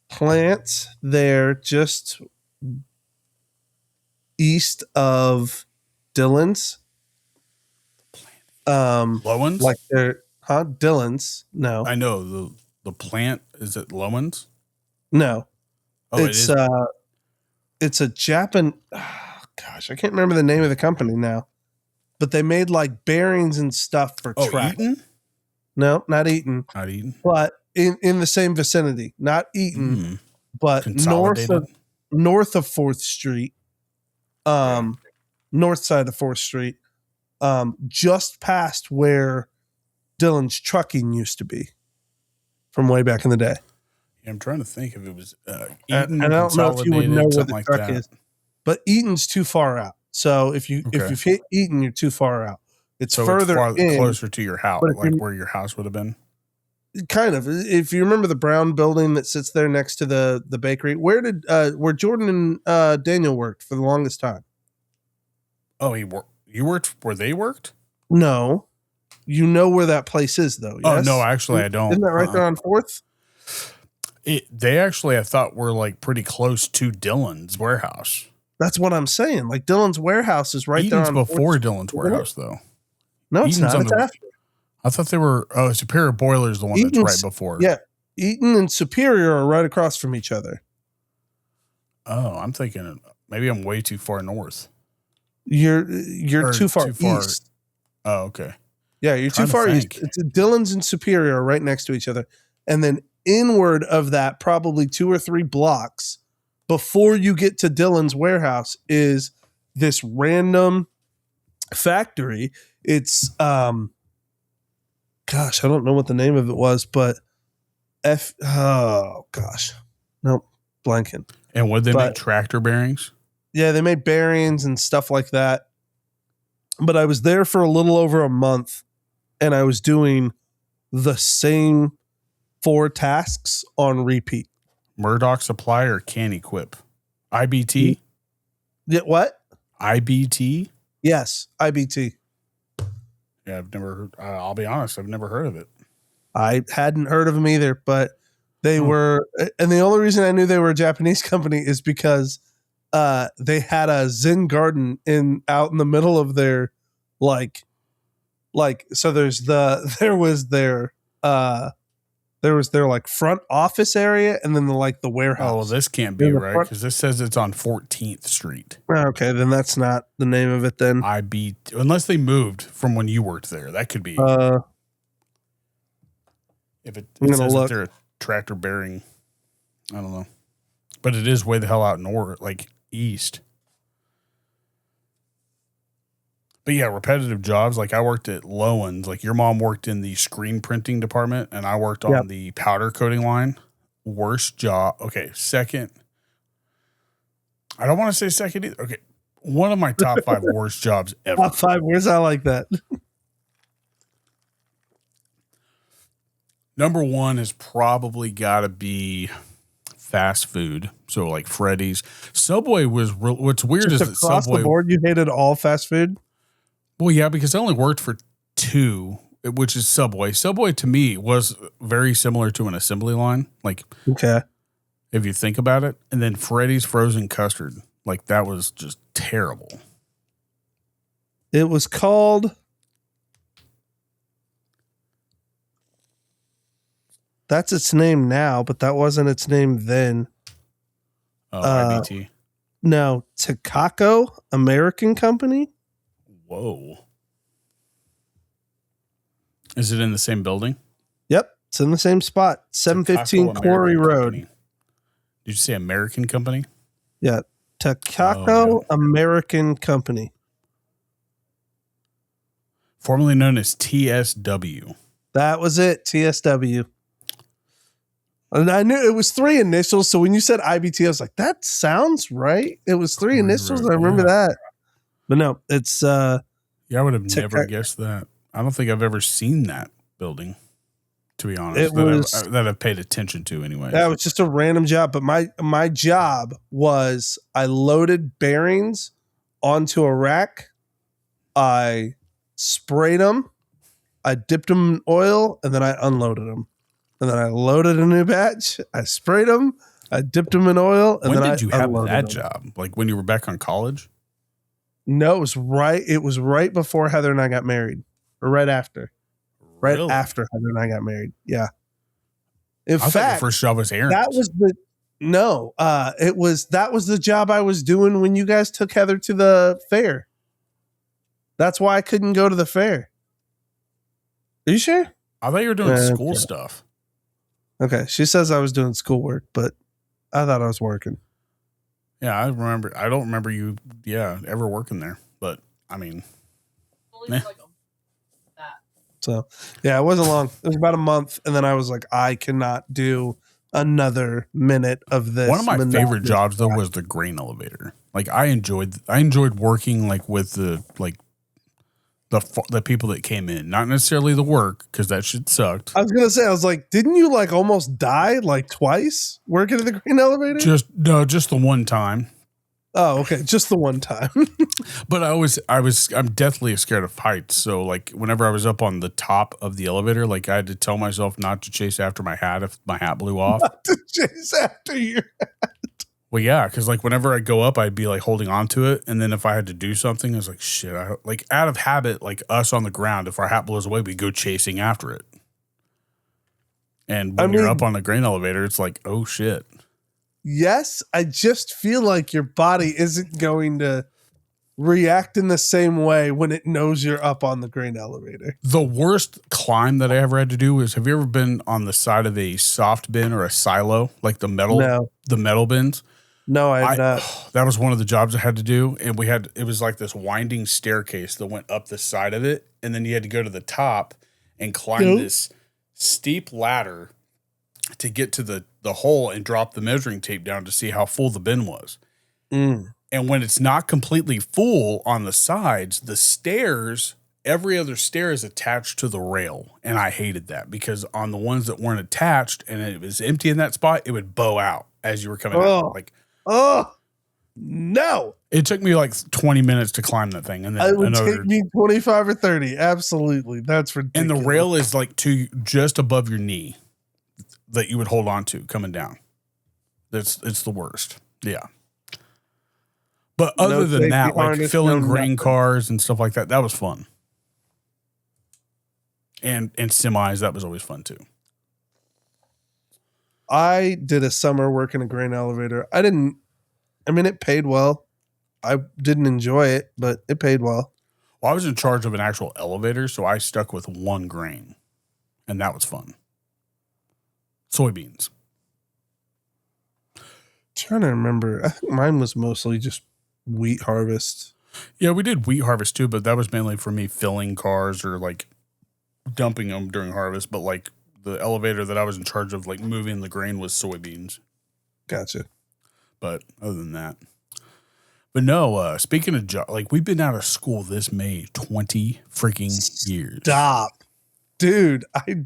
plant there just east of Dillon's. Lowen's? Like they're Dillon's. No. I know the plant is it Lowen's? No. Oh, it's a Japan. Oh, gosh, I can't remember the name of the company now, but they made bearings and stuff for track. Eaton? No, not Eaton. Not Eaton. But in the same vicinity, not Eaton, but north of 4th Street. north side of 4th Street, just past where Dylan's Trucking used to be from way back in the day. Yeah, I'm trying to think if it was and Eaton, I don't know if you would know where the like truck that. is, but Eaton's too far out. So if you've hit Eaton, you're too far out. It's So further in, closer to your house, but if like you- where your house would have been. kind of. If you remember the brown building that sits there next to the bakery, where Jordan and Daniel worked for the longest time? Oh, you worked where they worked? No, you know where that place is though. Oh Yes? no, actually I don't. Isn't that right there on 4th? They actually, I thought, were like pretty close to Dylan's warehouse. That's what I'm saying. Like Dylan's warehouse is right there Eaton's on before 4th. Dylan's warehouse, though. No, it's Eaton's not. on It's the- after. I thought they were. Oh, Superior Boiler's the one Eaton's- that's right before. Yeah, Eaton and Superior are right across from each other. Oh, I'm thinking maybe I'm way too far north. You're Or too far east. Oh, okay. Yeah, you're too Trying to far think. east. It's Dillon's and Superior are right next to each other. And then inward of that, probably 2 or 3 blocks before you get to Dillon's warehouse is this random factory. It's gosh, I don't know what the name of it was, but nope, blanking. And would they But- make tractor bearings? Yeah, they made bearings and stuff like that. But I was there for a little over a month and I was doing the same 4 tasks on repeat. Murdoch Supply or Can Equip? IBT? Yeah, what? IBT? Yes, IBT. Yeah, I've never heard. I'll be honest, I've never heard of it. I hadn't heard of them either, but they were, and the only reason I knew they were a Japanese company is because they had a Zen garden out in the middle of their like so there was their like front office area and then the warehouse. Oh, well, this can't be In the right front- because this says it's on 14th Street. Okay, then that's not the name of it then. Unless they moved from when you worked there. That could be. If it I'm gonna says that look. they're a tractor bearing, I don't know. But it is way the hell out north, like east. But yeah, repetitive jobs. Like I worked at Lowen's. Like your mom worked in the screen printing department, and I worked on the powder coating line. Worst job. Okay, second. I don't want to say second either. Okay, one of my top 5 worst jobs ever. Top 5. Where's I like that? Number 1 has probably got to be fast food. So like Freddy's. Subway was real. What's weird Just is that across Subway. the board, you hated all fast food. Well, yeah, because I only worked for 2, which is Subway. Subway to me was very similar to an assembly line. Like Okay. if you think about it, and then Freddy's frozen custard. Like that was just terrible. It was called. That's its name now, but that wasn't its name then. Oh, IBT. No, Takako American Company. Whoa. Is it in the same building? Yep, it's in the same spot, 715 Takako Quarry American Road. Company. Did you say American company? Yeah, Takako Oh, American Company. Formerly known as TSW. That was it, TSW. And I knew it was 3 initials, so when you said IBT, I was like, that sounds right. It was 3 Quarry initials. Road, I remember yeah. that. But no, it's Yeah, I would have Taka- never guessed that. I don't think I've ever seen that building, to be honest. It was- that I've paid attention to anyway. that was just a random job. But my job was I loaded bearings onto a rack. I sprayed them. I dipped them in oil, and then I unloaded them. And then I loaded a new batch. I sprayed them. I dipped them in oil, and when then did you I have unloaded that them. job? Like when you were back on college? No, it was right. It was right before Heather and I got married, or right after. Right Really? after Heather and I got married. Yeah. In I thought fact, your first job was errands. that was the job I was doing when you guys took Heather to the fair. That's why I couldn't go to the fair. Are you sure? I thought you were doing Okay. school stuff. Okay. She says I was doing schoolwork, but I thought I was working. Yeah, I remember. I don't remember you, ever working there. But I mean, So yeah, it wasn't long. It was about a month, and then I was like, I cannot do another minute of this. one of my favorite monotonous jobs though grind. was the grain elevator. Like I enjoyed working like with the people that came in, not necessarily the work because that shit sucked. I was gonna say, I was like, didn't you like almost die like twice working at the green elevator? Just the one time. Oh, okay, just the one time. But I'm deathly scared of heights. So like whenever I was up on the top of the elevator, like I had to tell myself not to chase after my hat if my hat blew off. Not to chase after you. Well, yeah, because like whenever I go up, I'd be like holding on to it, and then if I had to do something, I was like, shit. Like out of habit, like us on the ground, if our hat blows away, we go chasing after it. And when you're up on the grain elevator, it's like, oh shit. Yes, I just feel like your body isn't going to react in the same way when it knows you're up on the grain elevator. The worst climb that I ever had to do was, have you ever been on the side of a soft bin or a silo, like the metal bins? No, I have not. That was one of the jobs I had to do. And it was like this winding staircase that went up the side of it. And then you had to go to the top and climb this steep ladder to get to the hole and drop the measuring tape down to see how full the bin was. Mm. And when it's not completely full on the sides, the stairs, every other stair is attached to the rail. And I hated that because on the ones that weren't attached and it was empty in that spot, it would bow out as you were coming out. Like, no. It took me like 20 minutes to climb that thing. And then it would take me 25 or 30. Absolutely. That's ridiculous. And the rail is like just above your knee that you would hold on to coming down. It's the worst. Yeah. But other than that, like filling grain cars and stuff like that was fun. And semis, that was always fun too. I did a summer working a grain elevator. It paid well. I didn't enjoy it, but it paid well. Well, I was in charge of an actual elevator, so I stuck with one grain, and that was fun. Soybeans. Trying to remember. I think mine was mostly just wheat harvest. Yeah, we did wheat harvest too, but that was mainly for me filling cars or like dumping them during harvest. But like the elevator that I was in charge of, like moving the grain, was soybeans. Gotcha. But other than that, but no. Speaking of like we've been out of school this May 20 freaking years. Stop, dude. I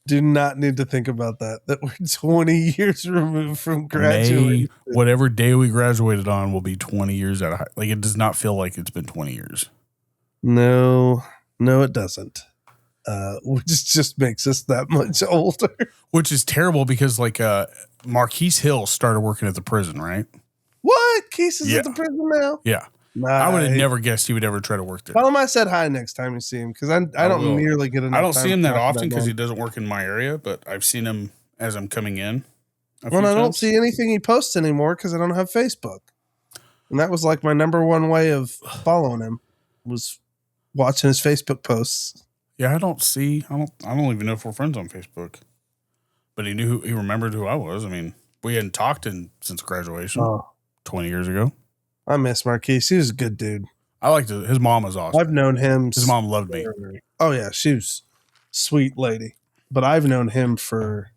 do not need to think about that. That we're 20 years removed from graduating. Whatever day we graduated on will be 20 years out of high. Like it does not feel like it's been 20 years. No, it doesn't. Which just makes us that much older. Which is terrible because like Marquise Hill started working at the prison, right? What? Keith is at the prison now? Yeah. Nah, I would have never guessed he would ever try to work there. Tell him I said hi next time you see him because I don't nearly get enough. I don't time see him that to talk to often that because man. he doesn't work in my area, but I've seen him as I'm coming in. Well, I don't see anything he posts anymore because I don't have Facebook. And that was like my number one way of following him was watching his Facebook posts. Yeah, I don't even know if we're friends on Facebook. But he remembered who I was. I mean, we hadn't talked since graduation 20 years ago. I miss Marquise. He was a good dude. I liked it. His mom was awesome. I've known him. His mom loved me. Oh, yeah. She was a sweet lady. But I've known him forever.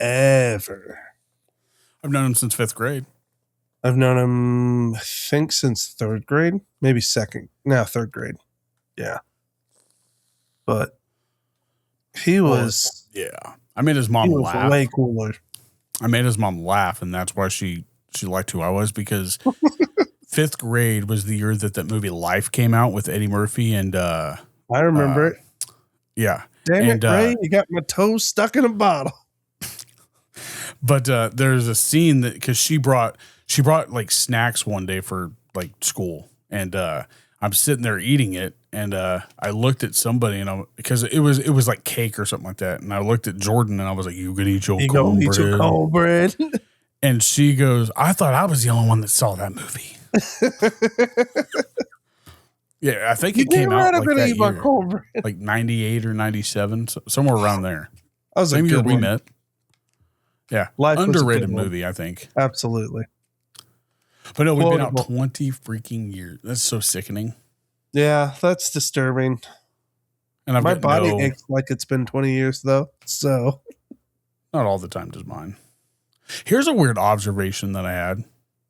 I've known him since 5th grade. I've known him, I think, since 3rd grade. Maybe 3rd grade. Yeah. But he was... Yeah. I made his mom laugh. Way cooler. I made his mom laugh, and that's why she liked who I was, because 5th grade was the year that movie Life came out with Eddie Murphy and I remember it. Yeah. Damn it, Ray, you got my toes stuck in a bottle. But there's a scene that because she brought like snacks one day for like school, and I'm sitting there eating it, and I looked at somebody, and because it was like cake or something like that, and I looked at Jordan, and I was like, "You gonna eat your cornbread?" And she goes, "I thought I was the only one that saw that movie." Yeah, I think it came out like that year, like 98 or 97, somewhere around there. That was same a year good we one. met. Yeah, Life underrated movie, I think. Absolutely. But no, we've been out Quotable. 20 freaking years. That's so sickening. Yeah, that's disturbing. And I've My got body no, aches like it's been 20 years though. So not all the time does mine. Here's a weird observation that I had.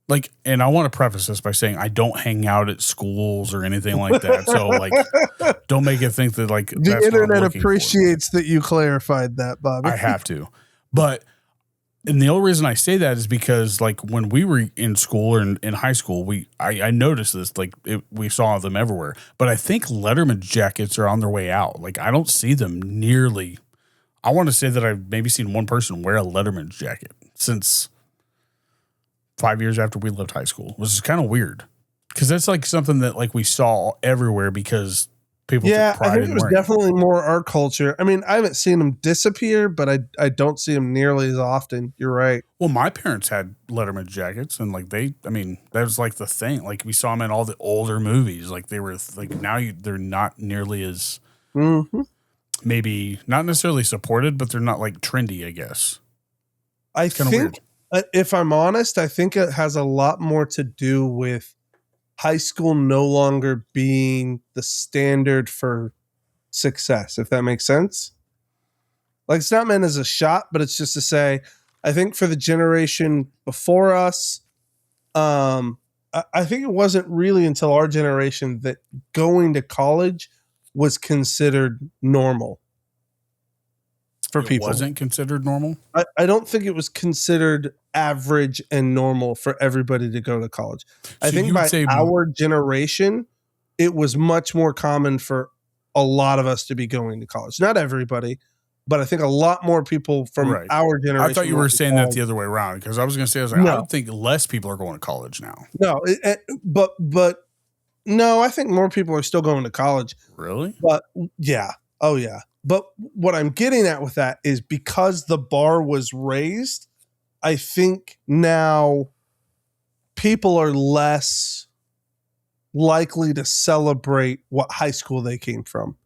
Like, and I want to preface this by saying I don't hang out at schools or anything like that. So, like, don't make it think that, like, the that's what I'm internet looking for. appreciates that you clarified that, Bobby. I have to. But, and the only reason I say that is because, like, when we were in school or in high school, I noticed this, like, we saw them everywhere. But I think Letterman jackets are on their way out. Like, I don't see them nearly. I want to say that I've maybe seen one person wear a Letterman jacket since 5 years after we left high school, which is kind of weird because that's like something that like we saw everywhere because people took I pride think in it was wearing. definitely more our culture. I mean, I haven't seen them disappear, but I don't see them nearly as often. You're right. Well, my parents had Letterman jackets and like that was like the thing. Like we saw them in all the older movies. Like they were like they're not nearly as maybe not necessarily supported, but they're not like trendy, I guess. I kinda think, if I'm honest, I think it has a lot more to do with high school no longer being the standard for success, if that makes sense. Like, it's not meant as a shot, but it's just to say, I think for the generation before us, I think it wasn't really until our generation that going to college was considered normal for people. It wasn't considered normal. I don't think it was considered average and normal for everybody to go to college. I So think you would by say- our generation, it was much more common for a lot of us to be going to college. Not everybody, but I think a lot more people from Right. our generation. I thought you were went to saying that college. the other way around because I was going to say, I No. would think less people are going to college now. No, but no, I think more people are still going to college. Really? But yeah. Oh, yeah. But what I'm getting at with that is because the bar was raised, I think now people are less likely to celebrate what high school they came from.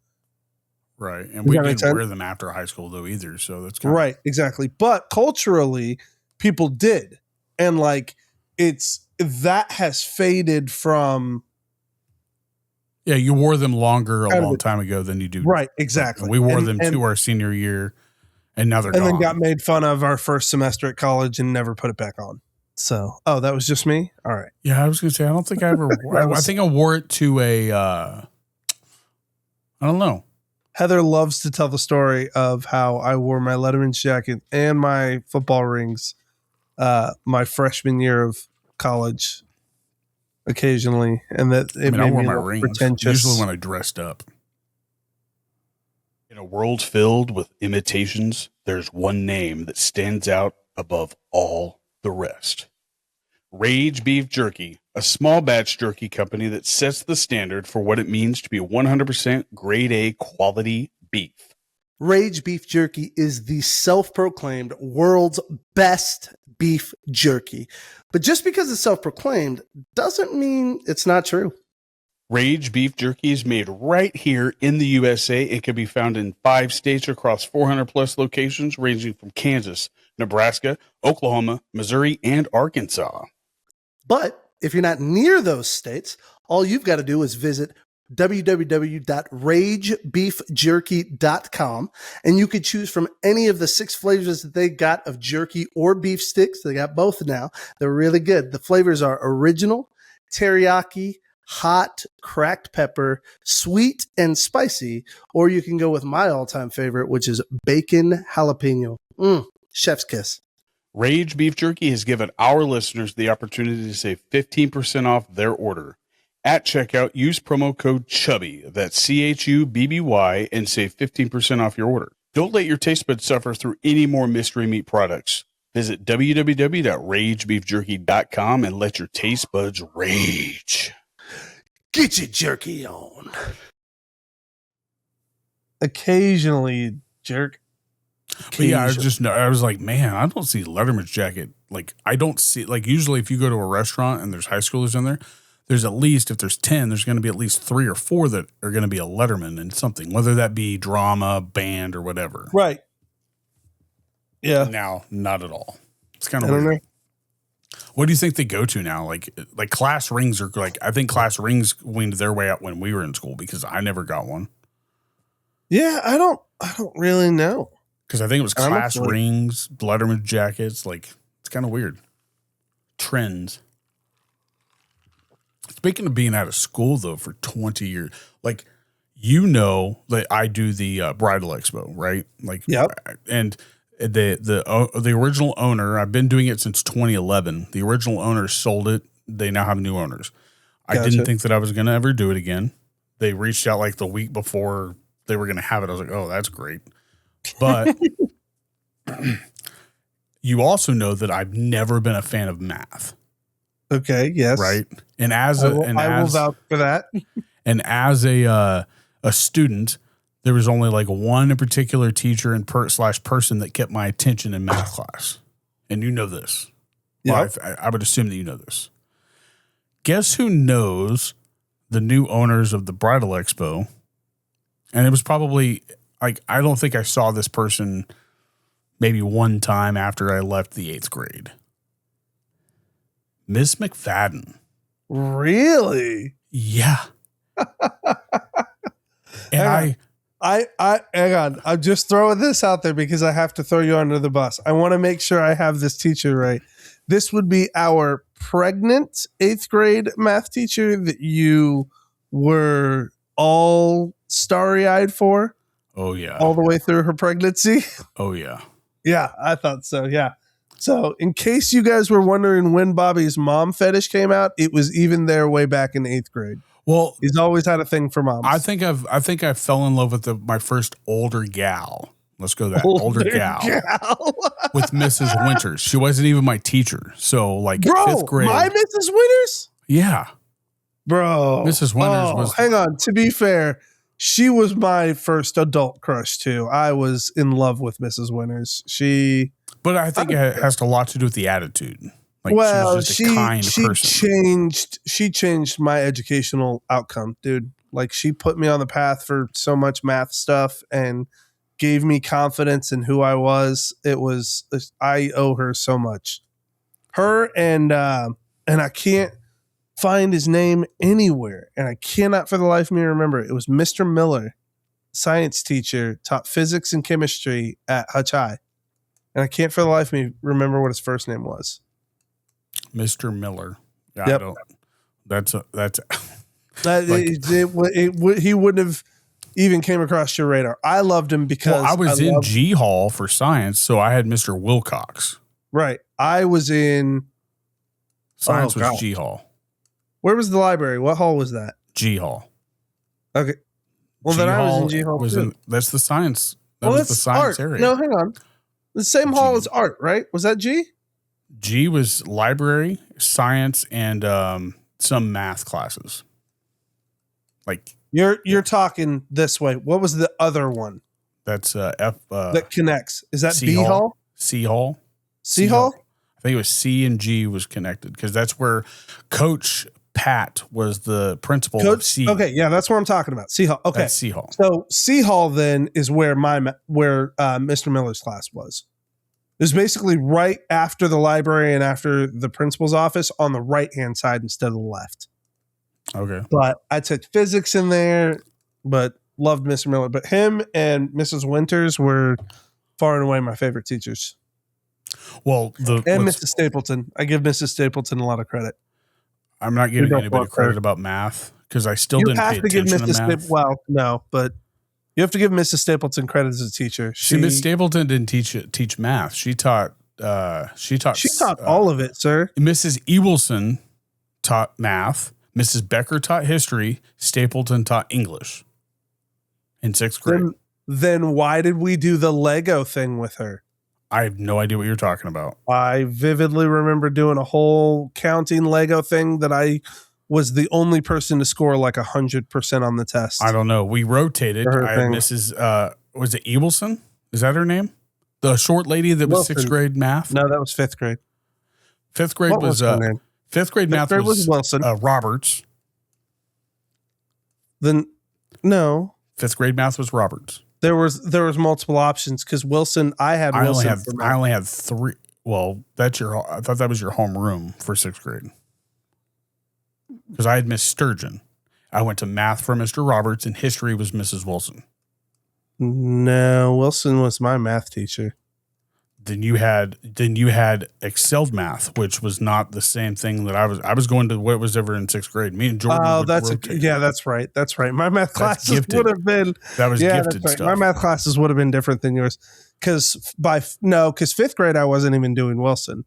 Right. And Does we that make didn't sense? wear them after high school though either. So that's kind Right, exactly. But culturally, people did. And like that has faded from Yeah, you wore them longer a Kind of long a- time ago than you do. right, exactly. And we wore And- them and- to our senior year, and now they're and gone. then got made fun of our first semester at college and never put it back on. So, that was just me. All right. Yeah, I was gonna say I don't think I ever. I think I wore it to a. I don't know. Heather loves to tell the story of how I wore my Letterman's jacket and my football rings my freshman year of college occasionally, and that it I made wore me my look rings pretentious. usually when I dressed up. In a world filled with imitations, there's one name that stands out above all the rest. Rage Beef Jerky, a small batch jerky company that sets the standard for what it means to be 100% grade A quality beef. Rage Beef Jerky is the self-proclaimed world's best beef jerky. But just because it's self-proclaimed doesn't mean it's not true. Rage Beef Jerky is made right here in the USA. It can be found in 5 states across 400 plus locations ranging from Kansas, Nebraska, Oklahoma, Missouri, and Arkansas. But if you're not near those states, all you've got to do is visit www.ragebeefjerky.com and you could choose from any of the 6 flavors that they got of jerky or beef sticks. They got both now. They're really good. The flavors are original, teriyaki, hot, cracked pepper, sweet, and spicy. Or you can go with my all-time favorite, which is bacon jalapeno. Chef's kiss. Rage Beef Jerky has given our listeners the opportunity to save 15% off their order. At checkout, use promo code CHUBBY, that's CHUBBY, and save 15% off your order. Don't let your taste buds suffer through any more mystery meat products. Visit www.ragebeefjerky.com and let your taste buds rage. Get your jerky on. Occasionally, jerk. But yeah, I was like, man, I don't see Letterman's jacket. Like, I don't see, like, usually if you go to a restaurant and there's high schoolers in there, there's at least, if there's 10, there's going to be at least 3 or 4 that are going to be a Letterman in something, whether that be drama, band, or whatever. Right. Yeah. Now, not at all. It's kind I of don't weird. know. What do you think they go to now? Like class rings are like, I think class rings winged their way out when we were in school because I never got one. Yeah, I don't really know. Because I think it was class Honestly. rings, Letterman jackets. Like, it's kind of weird. Trends. Speaking of being out of school, though, for 20 years, like, that I do the bridal expo, right? Like, Yep. And the original owner, I've been doing it since 2011. The original owner sold it. They now have new owners. I Gotcha. didn't think that I was going to ever do it again. They reached out like the week before they were going to have it. I was like, oh, that's great. But you also know that I've never been a fan of math. Okay. Yes. Right. And as I will vouch for that. And as a student, there was only like one particular teacher and person that kept my attention in math class. And you know this. Well, I would assume that you know this. Guess who knows the new owners of the Bridal Expo? And it was probably like, I don't think I saw this person maybe one time after I left the 8th grade. Miss McFadden. Really? Yeah. And I hang on. I'm just throwing this out there because I have to throw you under the bus. I want to make sure I have this teacher right. This would be our pregnant 8th grade math teacher that you were all starry-eyed for. Oh yeah. All the way through her pregnancy. Oh yeah. Yeah, I thought so. Yeah. So in case you guys were wondering when Bobby's mom fetish came out, it was even there way back in 8th grade. Well, He's always had a thing for moms. I think I fell in love with my first older gal. Let's go that older gal with Mrs. Winters. She wasn't even my teacher. So like Bro, 5th grade. my Mrs. Winters? Yeah. Bro. Mrs. Winters was. Hang on. To be fair, she was my first adult crush too. I was in love with Mrs. Winters. But I think it has a lot to do with the attitude. Like, well, she was just a kind person. She changed my educational outcome, dude. Like she put me on the path for so much math stuff and gave me confidence in who I was. I owe her so much. Her and I can't find his name anywhere, and I cannot for the life of me remember. It was Mr. Miller, science teacher, taught physics and chemistry at Hutch High, and I can't for the life of me remember what his first name was. Mr. Miller. Yeah, Yep. He wouldn't have even came across your radar. I loved him because I was in G Hall for science, so I had Mr. Wilcox. Right. I was in Science was G Hall. Where was the library? What hall was that? G Hall. Okay. Well, then I was in G Hall too. That's the science. That's the science art. area. No, hang on. The same hall as art, right? Was that G? G was library, science, and some math classes. Like you're talking this way. What was the other one? That's F. That connects. Is that C B hall? C hall. C hall? I think it was C and G was connected because that's where Coach Pat was the principal of C. Okay, yeah, that's what I'm talking about. C hall. Okay, that's C hall. So C hall then is where Mr. Miller's class was. It was basically right after the library and after the principal's office on the right-hand side instead of the left. Okay. But I took physics in there, but loved Mr. Miller. But him and Mrs. Winters were far and away my favorite teachers. Well, Mrs. Stapleton. I give Mrs. Stapleton a lot of credit. I'm not giving anybody credit about math because I still didn't pay attention to math. Well, no, but you have to give Mrs. Stapleton credit as a teacher. Miss Stapleton didn't teach math. She taught all of it, sir. Mrs. Ewelson taught math. Mrs. Becker taught history. Stapleton taught English in 6th grade. Then why did we do the Lego thing with her? I have no idea what you're talking about. I vividly remember doing a whole counting Lego thing that I was the only person to score like 100% on the test. I don't know. We rotated. I had Mrs. Was it Ewelson? Is that her name? The short lady that was 6th grade math? No, that was 5th grade. 5th grade was 5th grade math was Wilson. Roberts. Then no. 5th grade math was Roberts. There was multiple options because Wilson. I only had 3. well, I thought that was your homeroom for 6th grade. Because I had Miss Sturgeon. I went to math for Mr. Roberts and history was Mrs. Wilson. No, Wilson was my math teacher. Then you had Excelled math, which was not the same thing that I was going to what was ever in 6th grade. Me and Jordan. Oh, would rotate. that's right. That's right. My math classes gifted. would have been That was gifted that's right. stuff. My math classes would have been different than yours. Because 5th grade I wasn't even doing Wilson.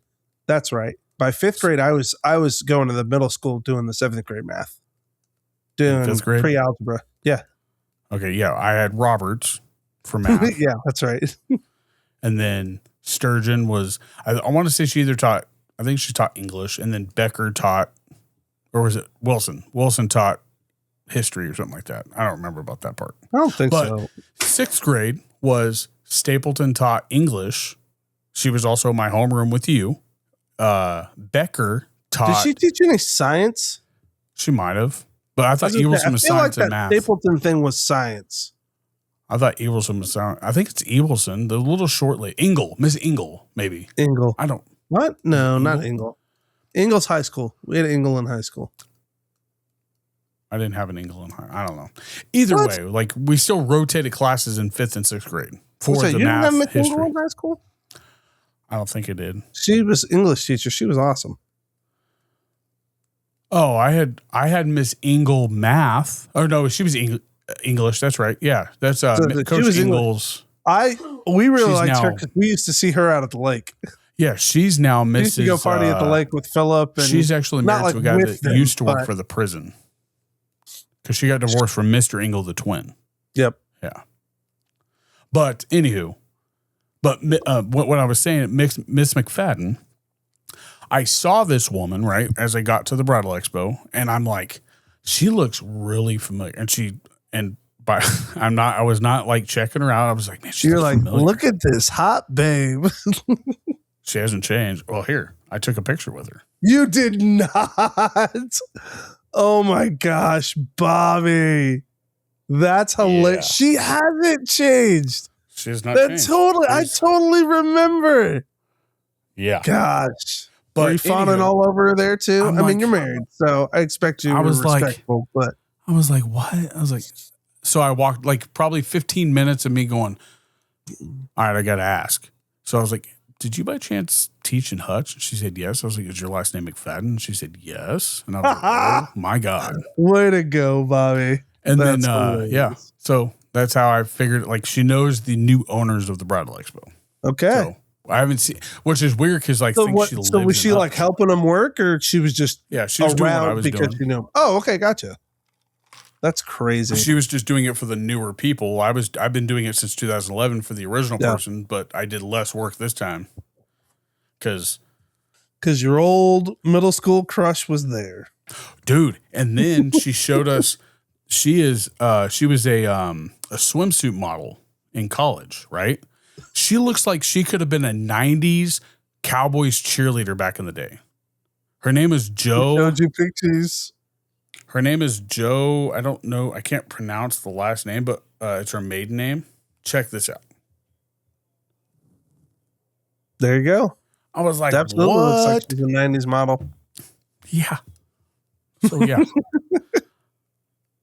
That's right. By 5th grade I was going to the middle school doing the 7th grade math. Doing 5th grade? pre-algebra. Yeah. Okay, yeah. I had Roberts for math. Yeah, that's right. And then Sturgeon was, I want to say she taught English, and then Becker taught, or was it Wilson? Wilson taught history or something like that. I don't remember about that part. I don't think But so. 6th grade was Stapleton taught English. She was also in my homeroom with you. Becker taught. Did she teach any science? She might have. But I thought Evilson was science and math. Stapleton thing was science. I thought Evilson was science. I think it's Evilson, the little short lady. Miss Ingle, maybe. Ingle. I don't. What? No, Ingle? not Ingle. Ingle's high school. We had Ingle in high school. I didn't have an Ingle in high. I don't know. Either What? way, like we still rotated classes in 5th and 6th grade for So the you didn't have math Miss Ingle history. in high school? I don't think it did. She was English teacher. She was awesome. Oh, I had Miss Ingle math. Oh no, she was English. That's right. Yeah, that's she Coach was Ingles. We really She's liked her now- because we used to see her out at the lake. Yeah, she's now Mrs. We used to go party at the lake with Philip. And She's actually not married to a like guy with that them, used to work but- for the prison because she got divorced from Mr. Ingle, the twin. Yep. Yeah. But anywho, what I was saying, Miss McFadden, I saw this woman right as I got to the bridal expo, and I'm like, she looks really familiar, I was not like checking her out. I was like, man, You're like, familiar. look at this hot babe. She hasn't changed. Well, here, I took a picture with her. You did not. Oh my gosh, Bobby. That's hilarious. Yeah. She hasn't changed. She has not That changed. I totally remember. Yeah. Gosh. But Are you fawning anywho, all over her there too? I'm I mean, like- you're married, so I expect you I to be was like- respectful, but I was like, what? I was like, so I walked like probably 15 minutes of me going, all right, I got to ask. So I was like, did you by chance teach in Hutch? She said, yes. I was like, is your last name McFadden? She said, yes. And I was like, oh my God. way to go, Bobby. And That's then, hilarious. yeah. So that's how I figured, like, she knows the new owners of the Bridal Expo. Okay. So I haven't seen, which is weird because I So think what? she lives So was in she like Hutch. helping him work, or she was just Yeah, she was doing what I around was because doing. she knew him? Oh, okay, gotcha. That's crazy. She was just doing it for the newer people. I've been doing it since 2011 for the original Yeah. person, but I did less work this time because, Because your old middle school crush was there. dude. And then she showed us she was a swimsuit model in college, right? She looks like she could have been a 90s Cowboys cheerleader back in the day. Her name is Jo. Showed you pictures. Her name is Jo. I don't know. I can't pronounce the last name, but it's her maiden name. Check this out. There you go. I was like, Absolutely what? looks like she's a 90s model. Yeah. So yeah.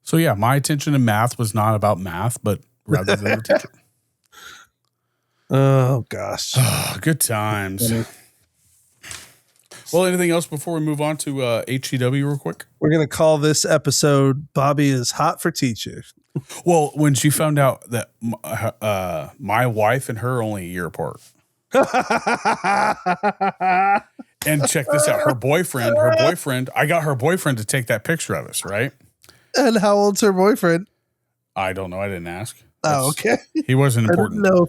So yeah, my attention in math was not about math, but rather than the teacher. Oh gosh. Good times. Well, anything else before we move on to HCW real quick? We're gonna call this episode "Bobby is Hot for Teacher." Well, when she found out that my wife and her are only a year apart. And check this out. Her boyfriend, I got her boyfriend to take that picture of us, right? And how old's her boyfriend? I don't know. I didn't ask. Oh, okay. He wasn't I don't important. know.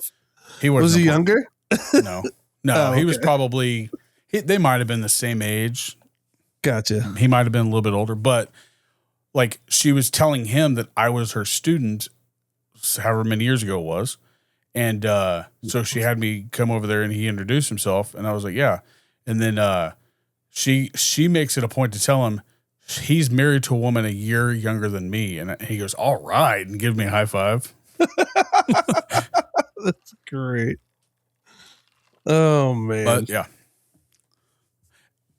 He wasn't Was he important. younger? No. No, Oh, he was okay. probably, they might have been the same age. Gotcha. He might have been a little bit older, but like she was telling him that I was her student, however many years ago it was. And so she had me come over there and he introduced himself. And I was like, yeah. And then she makes it a point to tell him he's married to a woman a year younger than me. And he goes, all right. And give me a high five. That's great. Oh man. But yeah.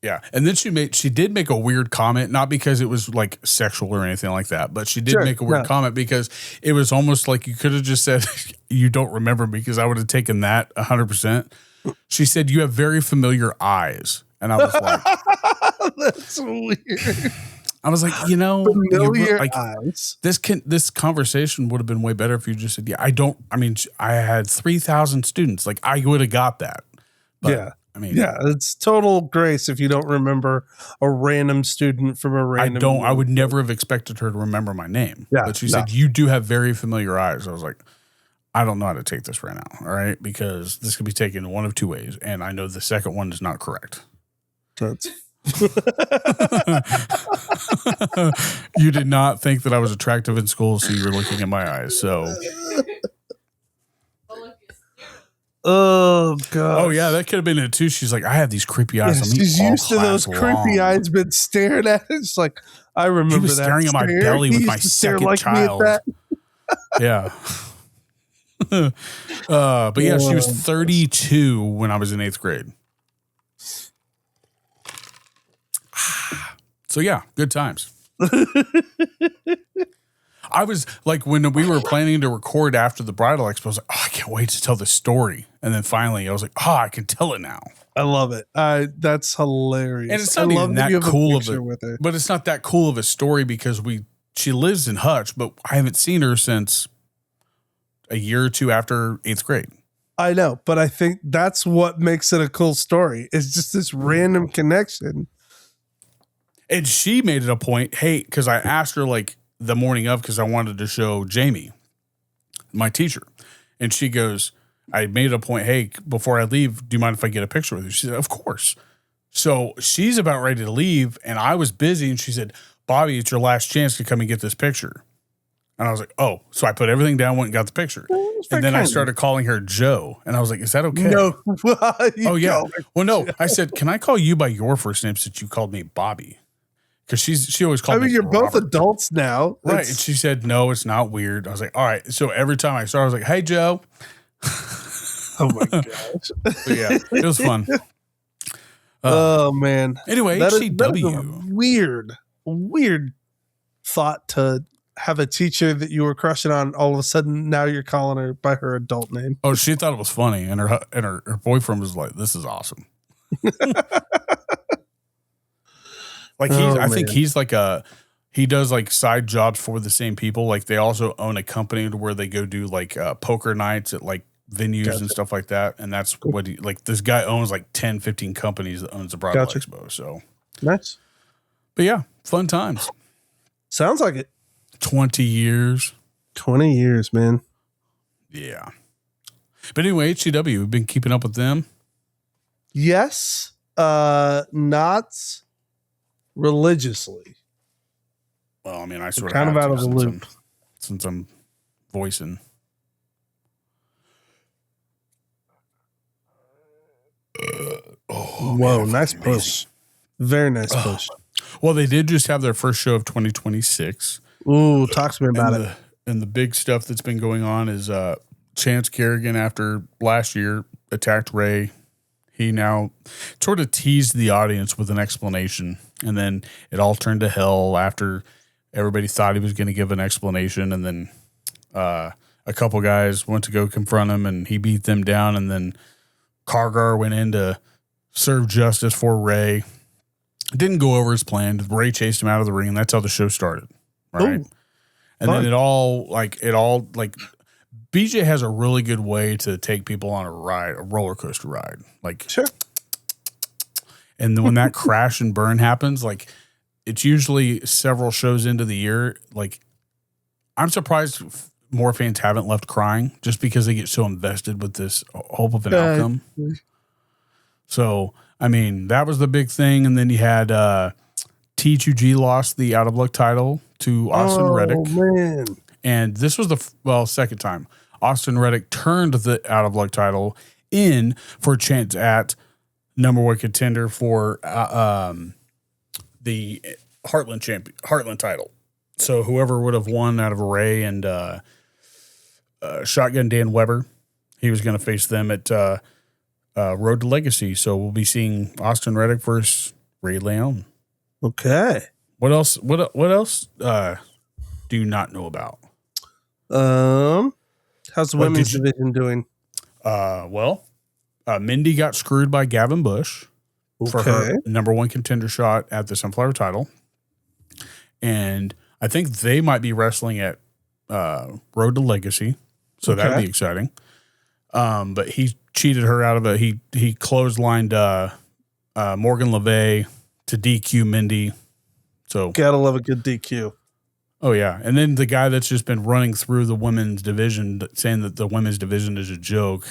Yeah. And then she did make a weird comment, not because it was like sexual or anything like that, but she did make a weird comment because it was almost like you could have just said, you don't remember me, because I would have taken that 100%. She said, you have very familiar eyes. And I was like, that's weird. I was like, Familiar eyes. This conversation would have been way better if you just said, I had 3,000 students. Like I would have got that. But, yeah. It's total grace if you don't remember a random student from a random. I would never have expected her to remember my name. Yeah, but she said, you do have very familiar eyes. I was like, I don't know how to take this right now. All right. Because this could be taken one of two ways. And I know the second one is not correct. That's you did not think that I was attractive in school, so you were looking at my eyes. So, oh god, oh yeah, that could have been it too. She's like, I have these creepy eyes. Yeah, she's used to those creepy eyes, been staring at it. It's like I remember he was that staring at my belly with my second child. Yeah. But yeah, she was 32 when I was in 8th grade. So yeah, good times. I was like, when we were planning to record after the bridal expo, I was like, oh, I can't wait to tell this story. And then finally I was like, I can tell it now. I love it. That's hilarious. And it's not even that cool of it, but it's not that cool of a story because she lives in Hutch, but I haven't seen her since a year or two after 8th grade. I know, but I think that's what makes it a cool story. It's just this random connection. And she made it a point, hey, because I asked her like the morning of, because I wanted to show Jamie, my teacher. And she goes, I made it a point, hey, before I leave, do you mind if I get a picture with you? She said, of course. So she's about ready to leave, and I was busy, and she said, Bobby, it's your last chance to come and get this picture. And I was like, oh. So I put everything down, went and got the picture. And then I started calling her Joe. And I was like, is that okay? No. Oh, yeah. Well, no. I said, can I call you by your first name since you called me Bobby? Because she always called me you're Robert. both adults now. Right. And she said, no, it's not weird. I was like, all right. So every time I started, I was like, hey, Joe. Oh, my gosh. So, yeah, it was fun. Oh, man. Anyway, that HCW. Is a weird thought to have a teacher that you were crushing on. All of a sudden, now you're calling her by her adult name. Oh, she thought it was funny. And her boyfriend was like, this is awesome. Like I think he's like he does like side jobs for the same people. Like they also own a company to where they go do like poker nights at like venues and stuff like that. And that's what this guy owns like 10, 15 companies that owns the Bridal Expo. So nice. But yeah, fun times. Sounds like it. 20 years. 20 years, man. Yeah. But anyway, HCW, we've been keeping up with them. Yes. Not religiously. Well, I mean, I sort of kind of out of the loop since I'm voicing. Whoa, man, nice push. Very nice push. Well, they did just have their first show of 2026. Ooh, talk to me about it. And the big stuff that's been going on is Chance Kerrigan, after last year, attacked Ray. He now sort of teased the audience with an explanation, and then it all turned to hell after everybody thought he was going to give an explanation, and then a couple guys went to go confront him, and he beat them down, and then Kargar went in to serve justice for Ray. It didn't go over his plan. Ray chased him out of the ring, and that's how the show started, right? Ooh, and then it all BJ has a really good way to take people on a roller coaster ride. Like, sure. And when that crash and burn happens, like, it's usually several shows into the year. Like, I'm surprised more fans haven't left crying just because they get so invested with this hope of an outcome. So, I mean, that was the big thing. And then you had T2G lost the Out of Luck title to Austin Reddick. Oh, man. And this was the second time. Austin Reddick turned the Out of Luck title in for a chance at number one contender for the Heartland title. So whoever would have won out of Ray and Shotgun Dan Weber, he was going to face them at Road to Legacy. So we'll be seeing Austin Reddick versus Ray Leon. Okay. What else? What else do you not know about? How's the women's did you- division doing? Mindy got screwed by Gavin Bush for her Okay. number one contender shot at the Sunflower title. And I think they might be wrestling at Road to Legacy. So that'd be exciting. But he cheated her out of it. He clotheslined Morgan LeVay to DQ Mindy. So Gotta love a good DQ. oh yeah. And then the guy that's just been running through the women's division saying that the women's division is a joke,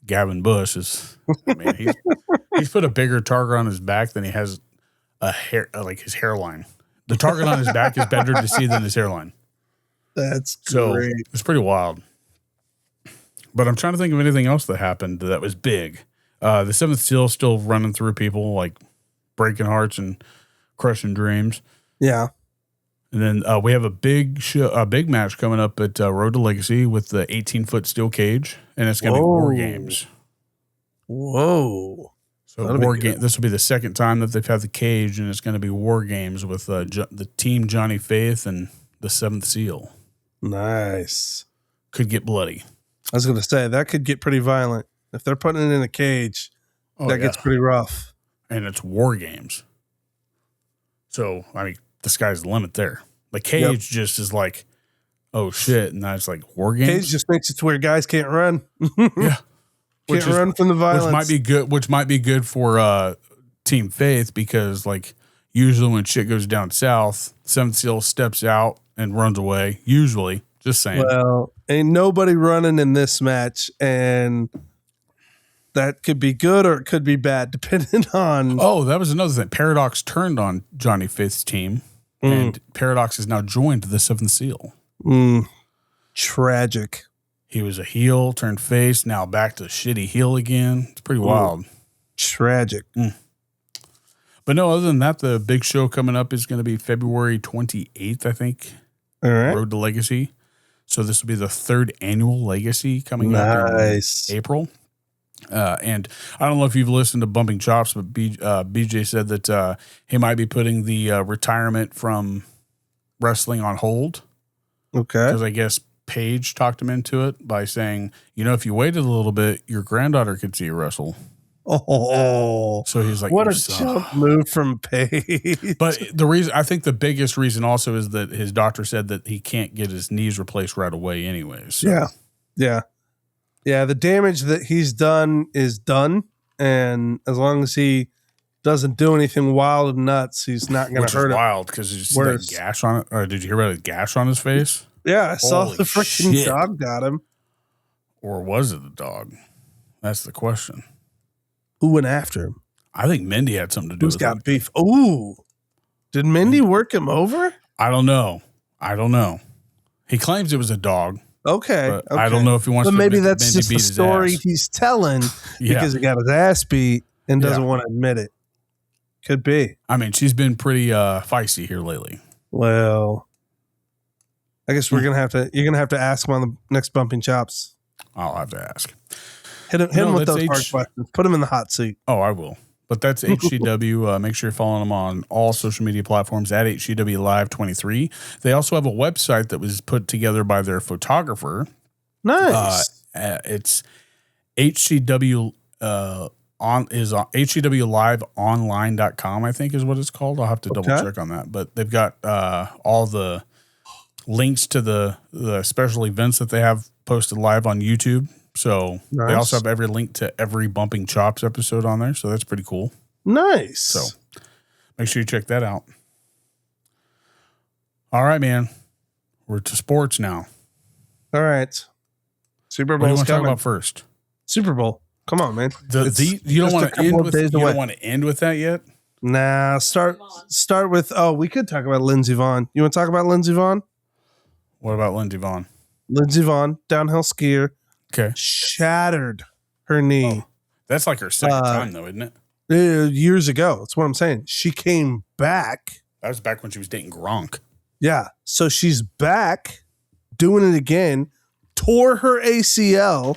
Gavin Bush is, I mean, he's put a bigger target on his back than he has a hair, like his hairline. The target on his back is better to see than his hairline. That's So great. it's pretty wild. But I'm trying to think of anything else that happened that was big. The Seventh Seal still running through people, like breaking hearts and crushing dreams. Yeah. And then we have a big match coming up at Road to Legacy with the 18-foot steel cage, and it's going to be War Games. Whoa. So That'll be War good. Game. This will be the second time that they've had the cage, and it's going to be War Games with the team Johnny Faith and the Seventh Seal. Nice. Could get bloody. I was going to say, that could get pretty violent. If they're putting it in a cage, that gets pretty rough. And it's War Games. So, I mean, the sky's the limit there. The cage just is like, oh shit, and now it's like War Games. Cage just makes it to where guys can't run. Yeah. Can't run from the violence. Which might be good for Team Faith, because like usually when shit goes down south, Seventh Seal steps out and runs away. Usually, just saying. Well, ain't nobody running in this match, and that could be good or it could be bad, depending on. Oh, that was another thing. Paradox turned on Johnny Faith's team, and Paradox has now joined the Seventh Seal. Tragic. He was a heel, turned face, now back to shitty heel again. It's pretty wild. Tragic. But no, other than that, the big show coming up is going to be February 28th, I think. All right. Road to Legacy. So this will be the third annual Legacy coming up in April. And I don't know if you've listened to Bumping Chops, but BJ said that he might be putting the retirement from wrestling on hold. Okay. Because I guess Paige talked him into it by saying, if you waited a little bit, your granddaughter could see you wrestle. Oh, So he's like, what "You a son." jump move from Paige. But I think the biggest reason also is that his doctor said that he can't get his knees replaced right away anyways. So. Yeah. The damage that he's done is done. And as long as he doesn't do anything wild and nuts, he's not going Which to hurt is him. wild, because did you see Worse. that gash on it? Or did you hear about a gash on his face? Yeah, I saw Holy the freaking shit. dog got him. Or was it the dog? That's the question. Who went after him? I think Mindy had something to do Who's with got it. beef? Ooh. Did Mindy work him over? I don't know. He claims it was a dog. Okay. But I don't know if he wants But to maybe admit that that's Mindy just beat the his story ass. he's telling because he got his ass beat and doesn't want to admit it. Could be. I mean, she's been pretty feisty here lately. Well, I guess you're gonna have to ask him on the next Bumping Chops. I'll have to ask. Hit him with that's those hard questions. Put him in the hot seat. Oh, I will. But that's HCW. Make sure you're following them on all social media platforms at HCW Live 23. They also have a website that was put together by their photographer. Nice. It's HCW on HCWLiveOnline.com, I think is what it's called. I'll have to double check on that. But they've got all the links to the special events that they have posted live on YouTube. So they also have every link to every Bumping Chops episode on there. So that's pretty cool. Nice. So make sure you check that out. All right, man. We're to sports now. All right. Super What do you Bowl's want to talk coming. about first? Super Bowl. Come on, man. You don't want to end with that yet? Nah, start with we could talk about Lindsey Vonn. You want to talk about Lindsey Vonn? What about Lindsey Vonn? Lindsey Vonn, downhill skier, Okay. shattered her knee That's like her second time though, isn't it? years ago. That's what I'm saying. She came back. That was back when she was dating Gronk. Yeah. So she's back doing it again, tore her ACL,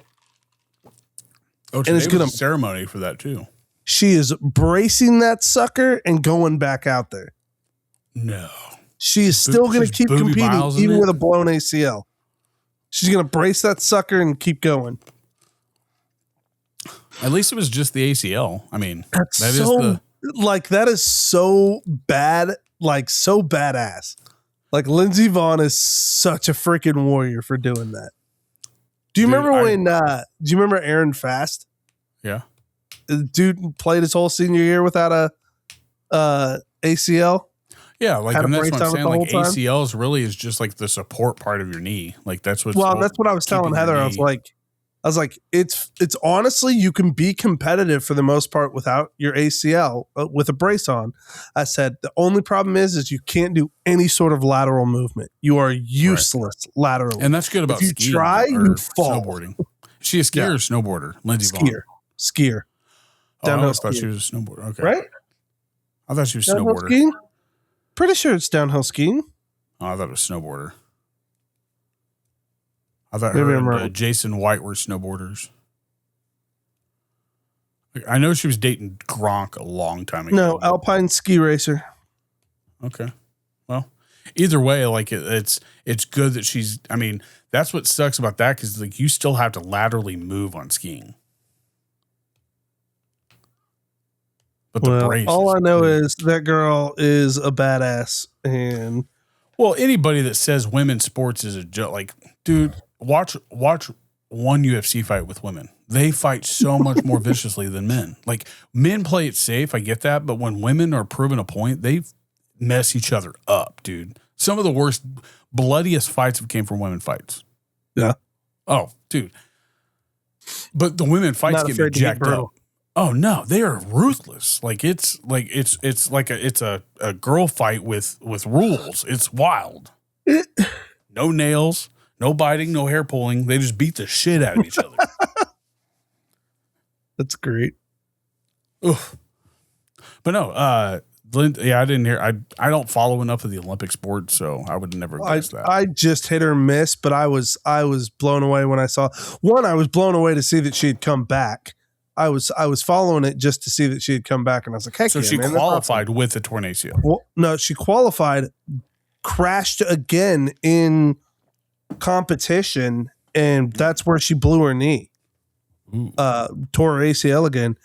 Oh, and today it's was gonna. a ceremony for that too. She is bracing that sucker and going back out there. No. She is still going to keep Booby competing, Miles in even it? with a blown ACL. She's going to brace that sucker and keep going. At least it was just the ACL. I mean, That's that so, is that is so bad, like so badass. Like Lindsey Vonn is such a freaking warrior for doing that. Do you remember do you remember Aaron Fast? Yeah. The dude played his whole senior year without a ACL. Yeah, like, Had a and that's what I'm brace on it saying. the Like whole time? ACLs really is just like the support part of your knee. Like that's what's That's what I was telling keeping your Heather. I knee. was like, it's honestly, you can be competitive for the most part without your ACL with a brace on. I said the only problem is you can't do any sort of lateral movement. You are useless laterally. And that's good about If you skiing try, or you fall. snowboarding. Is she a skier or snowboarder? Lindsey Vonn. Skier. Oh, I Downhill always thought skier. she was a snowboarder. Okay. Right? I thought she was Downhill snowboarder. skiing? Pretty sure it's downhill skiing. Oh, I thought it was snowboarder. I thought Maybe her I'm and wrong. Jason White were snowboarders. Like, I know she was dating Gronk a long time ago. No, but- alpine ski racer. Okay. Well, either way, like it's good that she's. I mean, that's what sucks about that because like you still have to laterally move on skiing. But the brace. All is I know great. is that girl is a badass, and Well, anybody that says women's sports is a joke, like, dude, watch one UFC fight with women. They fight so much more viciously than men. Like, men play it safe, I get that, but when women are proving a point, they mess each other up, dude. Some of the worst, bloodiest fights have came from women fights. Yeah. Oh, dude. But the women fights Not get me afraid to get jacked up. brutal. Oh no, they are ruthless. Like it's a girl fight with rules. It's wild. No nails, no biting, no hair pulling. They just beat the shit out of each other. that's great. Oof. But no, I didn't hear. I don't follow enough of the Olympic sport, so I would never guess that. I just hit or miss, but I was blown away when I saw one. I was blown away to see that she had come back. I was following it just to see that she had come back, and I was like, heck So yeah, she man, that's qualified awesome. with the torn ACL. Well, no, she qualified, crashed again in competition, and that's where she blew her knee. Ooh. Tore her ACL again.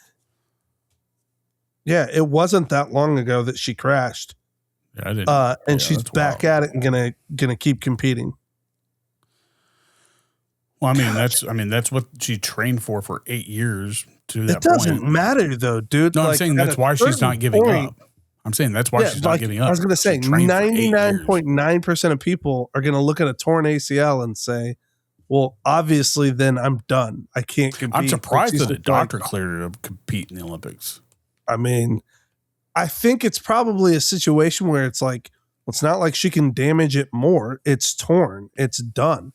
Yeah, it wasn't that long ago that she crashed. Yeah, I didn't. And Yeah, she's that's back wild. at it and gonna keep competing. Well, that's what she trained for 8 years to that It doesn't point. matter though, dude. No, I'm Like, saying at that's a why she's certain not giving point- up. I'm saying that's why she's not like, giving up. I was gonna say She trained for 8 years. 99.9% of people are gonna look at a torn ACL and say, well, obviously then I'm done. I can't compete. I'm surprised She's that a just like, doctor cleared her to compete in the Olympics. I mean, I think it's probably a situation where it's like, well, it's not like she can damage it more. It's torn. It's done.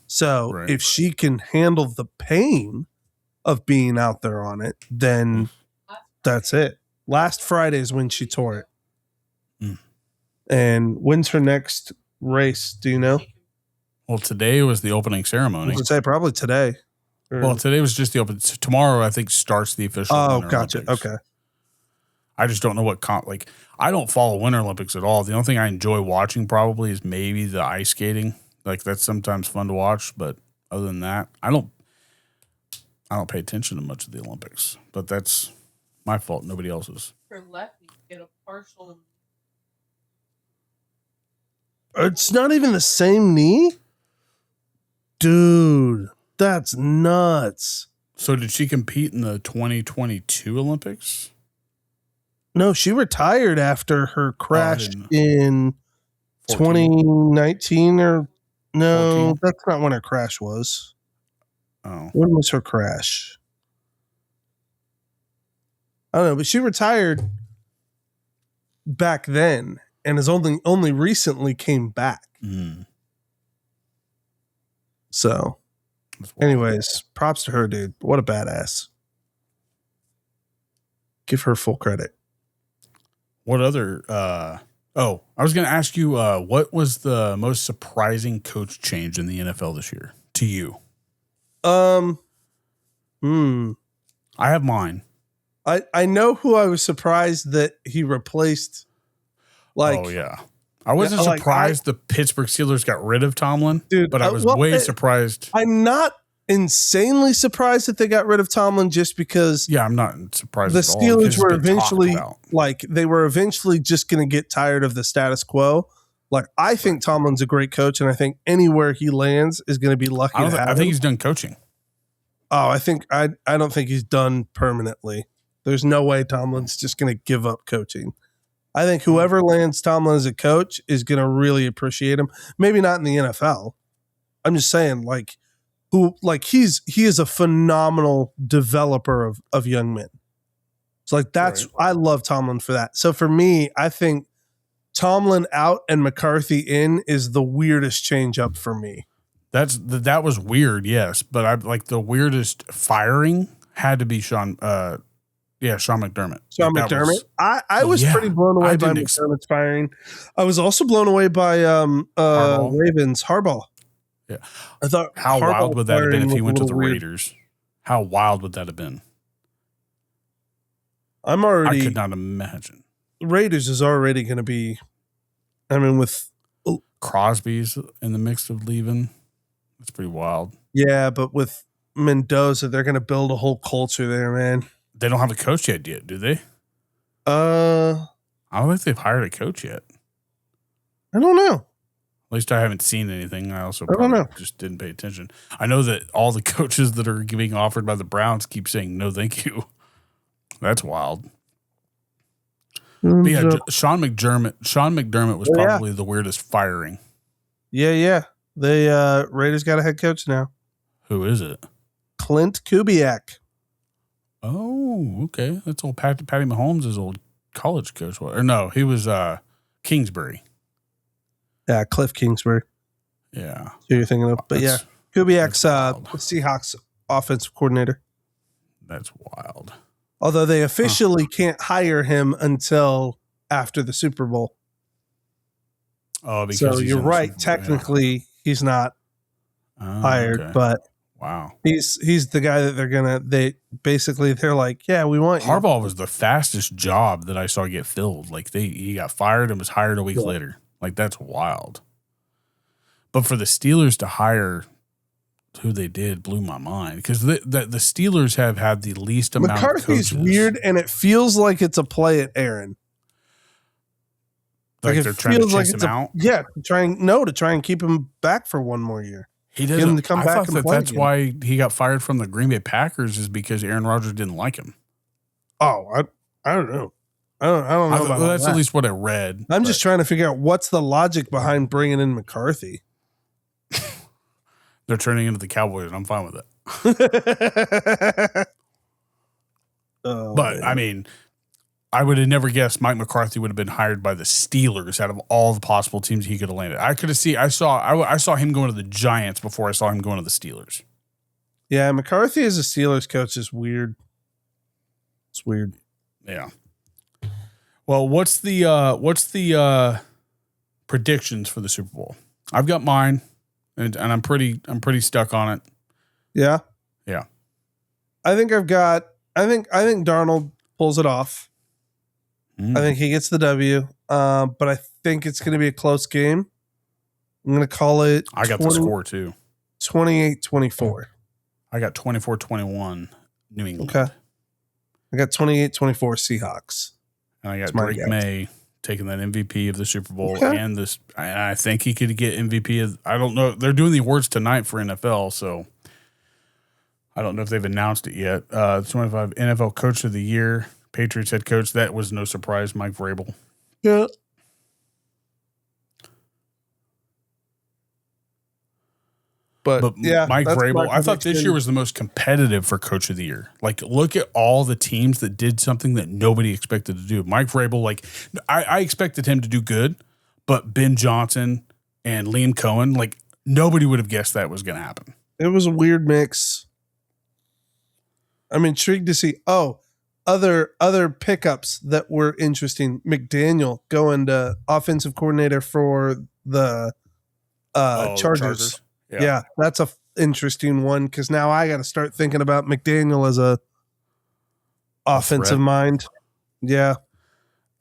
So Right. if she can handle the pain of being out there on it, then that's it. Last Friday is when she tore it. Mm. And when's her next race? Do you know? Well, today was the opening I ceremony. would say probably today. Or- Well, today was just the open. Tomorrow, I think, starts the official. oh, Winter gotcha. Olympics. Okay. I just don't know what like. I don't follow Winter Olympics at all. The only thing I enjoy watching probably is maybe the ice skating. Like that's sometimes fun to watch, but other than that, I don't pay attention to much of the Olympics. But that's my fault. Nobody else's. For lefty, get a partial. It's not even the same knee? Dude, that's nuts. So did she compete in the 2022 Olympics? No, she retired after her crash didn't- in 14? 2019 or no, 14? that's not when her crash was. Oh, When was her crash? I don't know, but she retired back then and has only recently came back. mm. So, That's wild. anyways, props to her, dude. What a badass. Give her full credit. What other? I was going to ask you, what was the most surprising coach change in the NFL this year to you? I have mine. I know who I was surprised that he replaced. Like, oh yeah, I wasn't Yeah, like, surprised the Pittsburgh Steelers got rid of Tomlin, dude, but I was well, way surprised. I'm not insanely surprised that they got rid of Tomlin just because Yeah, I'm not surprised. the at all, Steelers because were it's been talked eventually about. they were eventually just going to get tired of the status quo. Like, I think Tomlin's a great coach, and I think anywhere he lands is going to be lucky. I to have think him. he's done coaching. Oh, I don't think he's done permanently. There's no way Tomlin's just going to give up coaching. I think whoever lands Tomlin as a coach is going to really appreciate him. Maybe not in the NFL. I'm just saying, he is a phenomenal developer of young men. So that's Right. I love Tomlin for that. So for me, I think Tomlin out and McCarthy in is the weirdest change up for me. That was weird, yes, but I like the weirdest firing had to be Sean McDermott. Sean Like, that McDermott. was- I was pretty blown away I by didn't McDermott's firing. I was also blown away by Harbaugh. Ravens Harbaugh. Yeah. I thought How Harbaugh wild would that have been firing if he was went a to little the weird. Raiders? How wild would that have been? I could not imagine. Raiders is already going to be. I mean, with Crosby's in the mix of leaving. That's pretty wild. but with Mendoza, they're going to build a whole culture there, man. They don't have a coach yet, do they? I I don't think they've hired a coach yet. don't know. At least I haven't seen anything. I also don't probably know. just didn't pay attention. I know that all the coaches that are being offered by the Browns keep saying no, thank you. That's wild. But yeah, Sean McDermott was Yeah. probably the weirdest firing. Yeah. They Raiders got a head coach now, Who is it? Clint Kubiak. Oh, okay. That's old Patty Mahomes' old college coach. Or no, he was Kingsbury. Yeah, Cliff Kingsbury. Yeah. Who you're thinking of? But yeah, That's- Kubiak's that's wild. Seahawks offensive coordinator. That's wild. Although they officially can't hire him until after the Super Bowl. Oh, because So he's you're in the right. Super Bowl, yeah. Technically, he's not Oh, hired, okay. but Wow. he's the guy that they're like, yeah, we want you. Harbaugh was the fastest job that I saw get filled. Like he got fired and was hired a week later. Like that's wild. But for the Steelers to hire who they did blew my mind because the Steelers have had the least amount McCarthy's of coaches. weird, and it feels like it's a play at Aaron. Like it they're trying to feels like chase it's him out. Yeah, to try and keep him back for one more year. He him doesn't to come I back thought and that play that's again. why he got fired from the Green Bay Packers is because Aaron Rodgers didn't like him. Oh, I don't know. I don't know about That's that. at least what I read. I'm just trying to figure out what's the logic behind bringing in McCarthy. They're turning into the Cowboys, and I'm fine with it. Oh, But man. I mean, I would have never guessed Mike McCarthy would have been hired by the Steelers out of all the possible teams he could have landed. I could have seen. I saw him going to the Giants before I saw him going to the Steelers. Yeah, McCarthy as a Steelers coach is weird. It's weird. Yeah. Well, what's the predictions for the Super Bowl? I've got mine, and I'm pretty stuck on it. Yeah. Yeah. I think Darnold pulls it off. Mm. I think he gets the W. But I think it's going to be a close game. I'm going to call it I got the score too. 28-24. I got 24-21 New England. Okay. I got 28-24 Seahawks. And I got That's my Drake guess. May taking that MVP of the Super Bowl Okay. and this. And I think he could get MVP of. I don't know. They're doing the awards tonight for NFL, so I don't know if they've announced it yet. 25 NFL Coach of the Year, Patriots head coach. That was no surprise, Mike Vrabel. Yeah. But yeah, Mike that's Vrabel, my I thought this prediction. year was the most competitive for Coach of the Year. Like, look at all the teams that did something that nobody expected to do. Mike Vrabel, like, I expected him to do good, but Ben Johnson and Liam Cohen, like, nobody would have guessed that was going to happen. It was a weird mix. I'm intrigued to see. Oh, other pickups that were interesting. McDaniel going to offensive coordinator for the Chargers. Yeah, that's a interesting one because now I got to start thinking about McDaniel as a offensive mind. Yeah.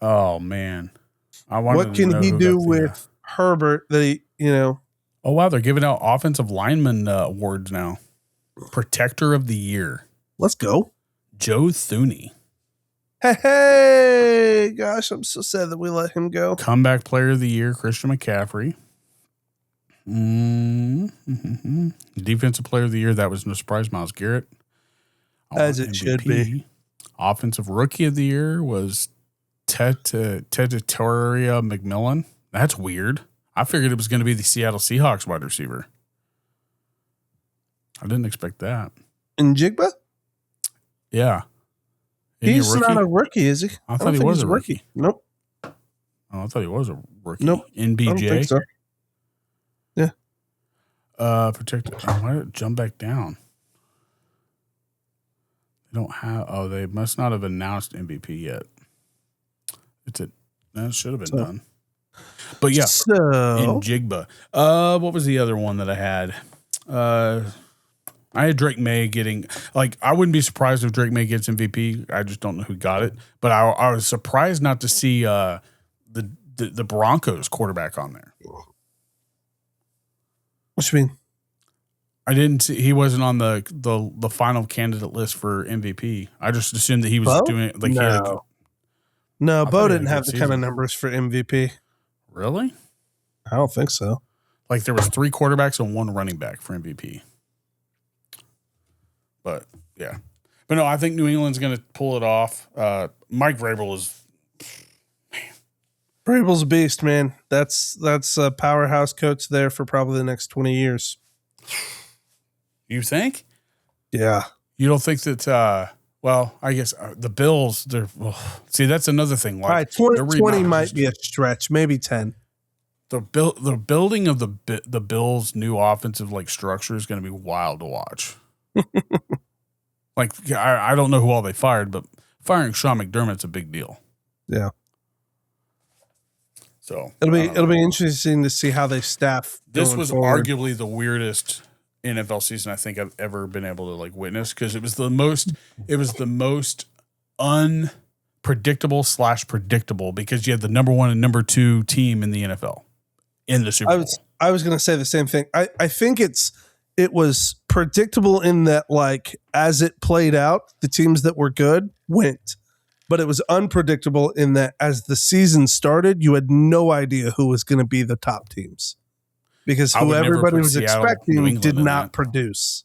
Oh man, I wanted What to can know he who do got the, with Herbert that he, Oh wow, they're giving out offensive lineman awards now. Protector of the Year, let's go. Joe Thuney. Hey, gosh, I'm so sad that we let him go. Comeback Player of the Year, Christian McCaffrey. Defensive Player of the Year, that was no surprise, Myles Garrett. As it should be. Offensive Rookie of the Year was Tedatoria McMillan. That's weird. I figured it was going to be the Seattle Seahawks wide receiver. I didn't expect that. And Jigba? Yeah. Isn't He's he not a rookie, is he? I thought he don't think was he's a rookie. Nope. Oh, I thought he was a rookie. Nope. NBJ. I don't think so. Protected. Oh, why did it jump back down? They don't have. Oh, they must not have announced MVP yet. That should have been done. But yeah, in Jigba. What was the other one that I had? I had Drake May getting, I wouldn't be surprised if Drake May gets MVP. I just don't know who got it. But I was surprised not to see the Broncos quarterback on there. What you mean? I didn't see, he wasn't on the final candidate list for MVP. I just assumed that he was Bo? doing it No, Bo didn't have the good kind of season. numbers for MVP. Really? I don't think so. There was 3 quarterbacks and 1 running back for MVP. But yeah. But no, I think New England's going to pull it off. Mike Vrabel is, Vrabel's a beast, man. That's a powerhouse coach there for probably the next 20 years. you think? Yeah. You don't think that, well, I guess the Bills, see, that's another thing. All right, 20 might be a stretch, maybe 10. The building of the Bills' new offensive structure is going to be wild to watch. I don't know who all they fired, but firing Sean McDermott's a big deal. Yeah. So It'll be interesting to see how they staff. This was forward. arguably the weirdest NFL season I think I've ever been able to witness, because it was the most unpredictable / predictable, because you had the number 1 and number 2 team in the NFL in the Super Bowl. I was going to say the same thing. I think it was predictable in that, as it played out, the teams that were good went. But it was unpredictable in that as the season started, you had no idea who was going to be the top teams, because who everybody was expecting did not produce.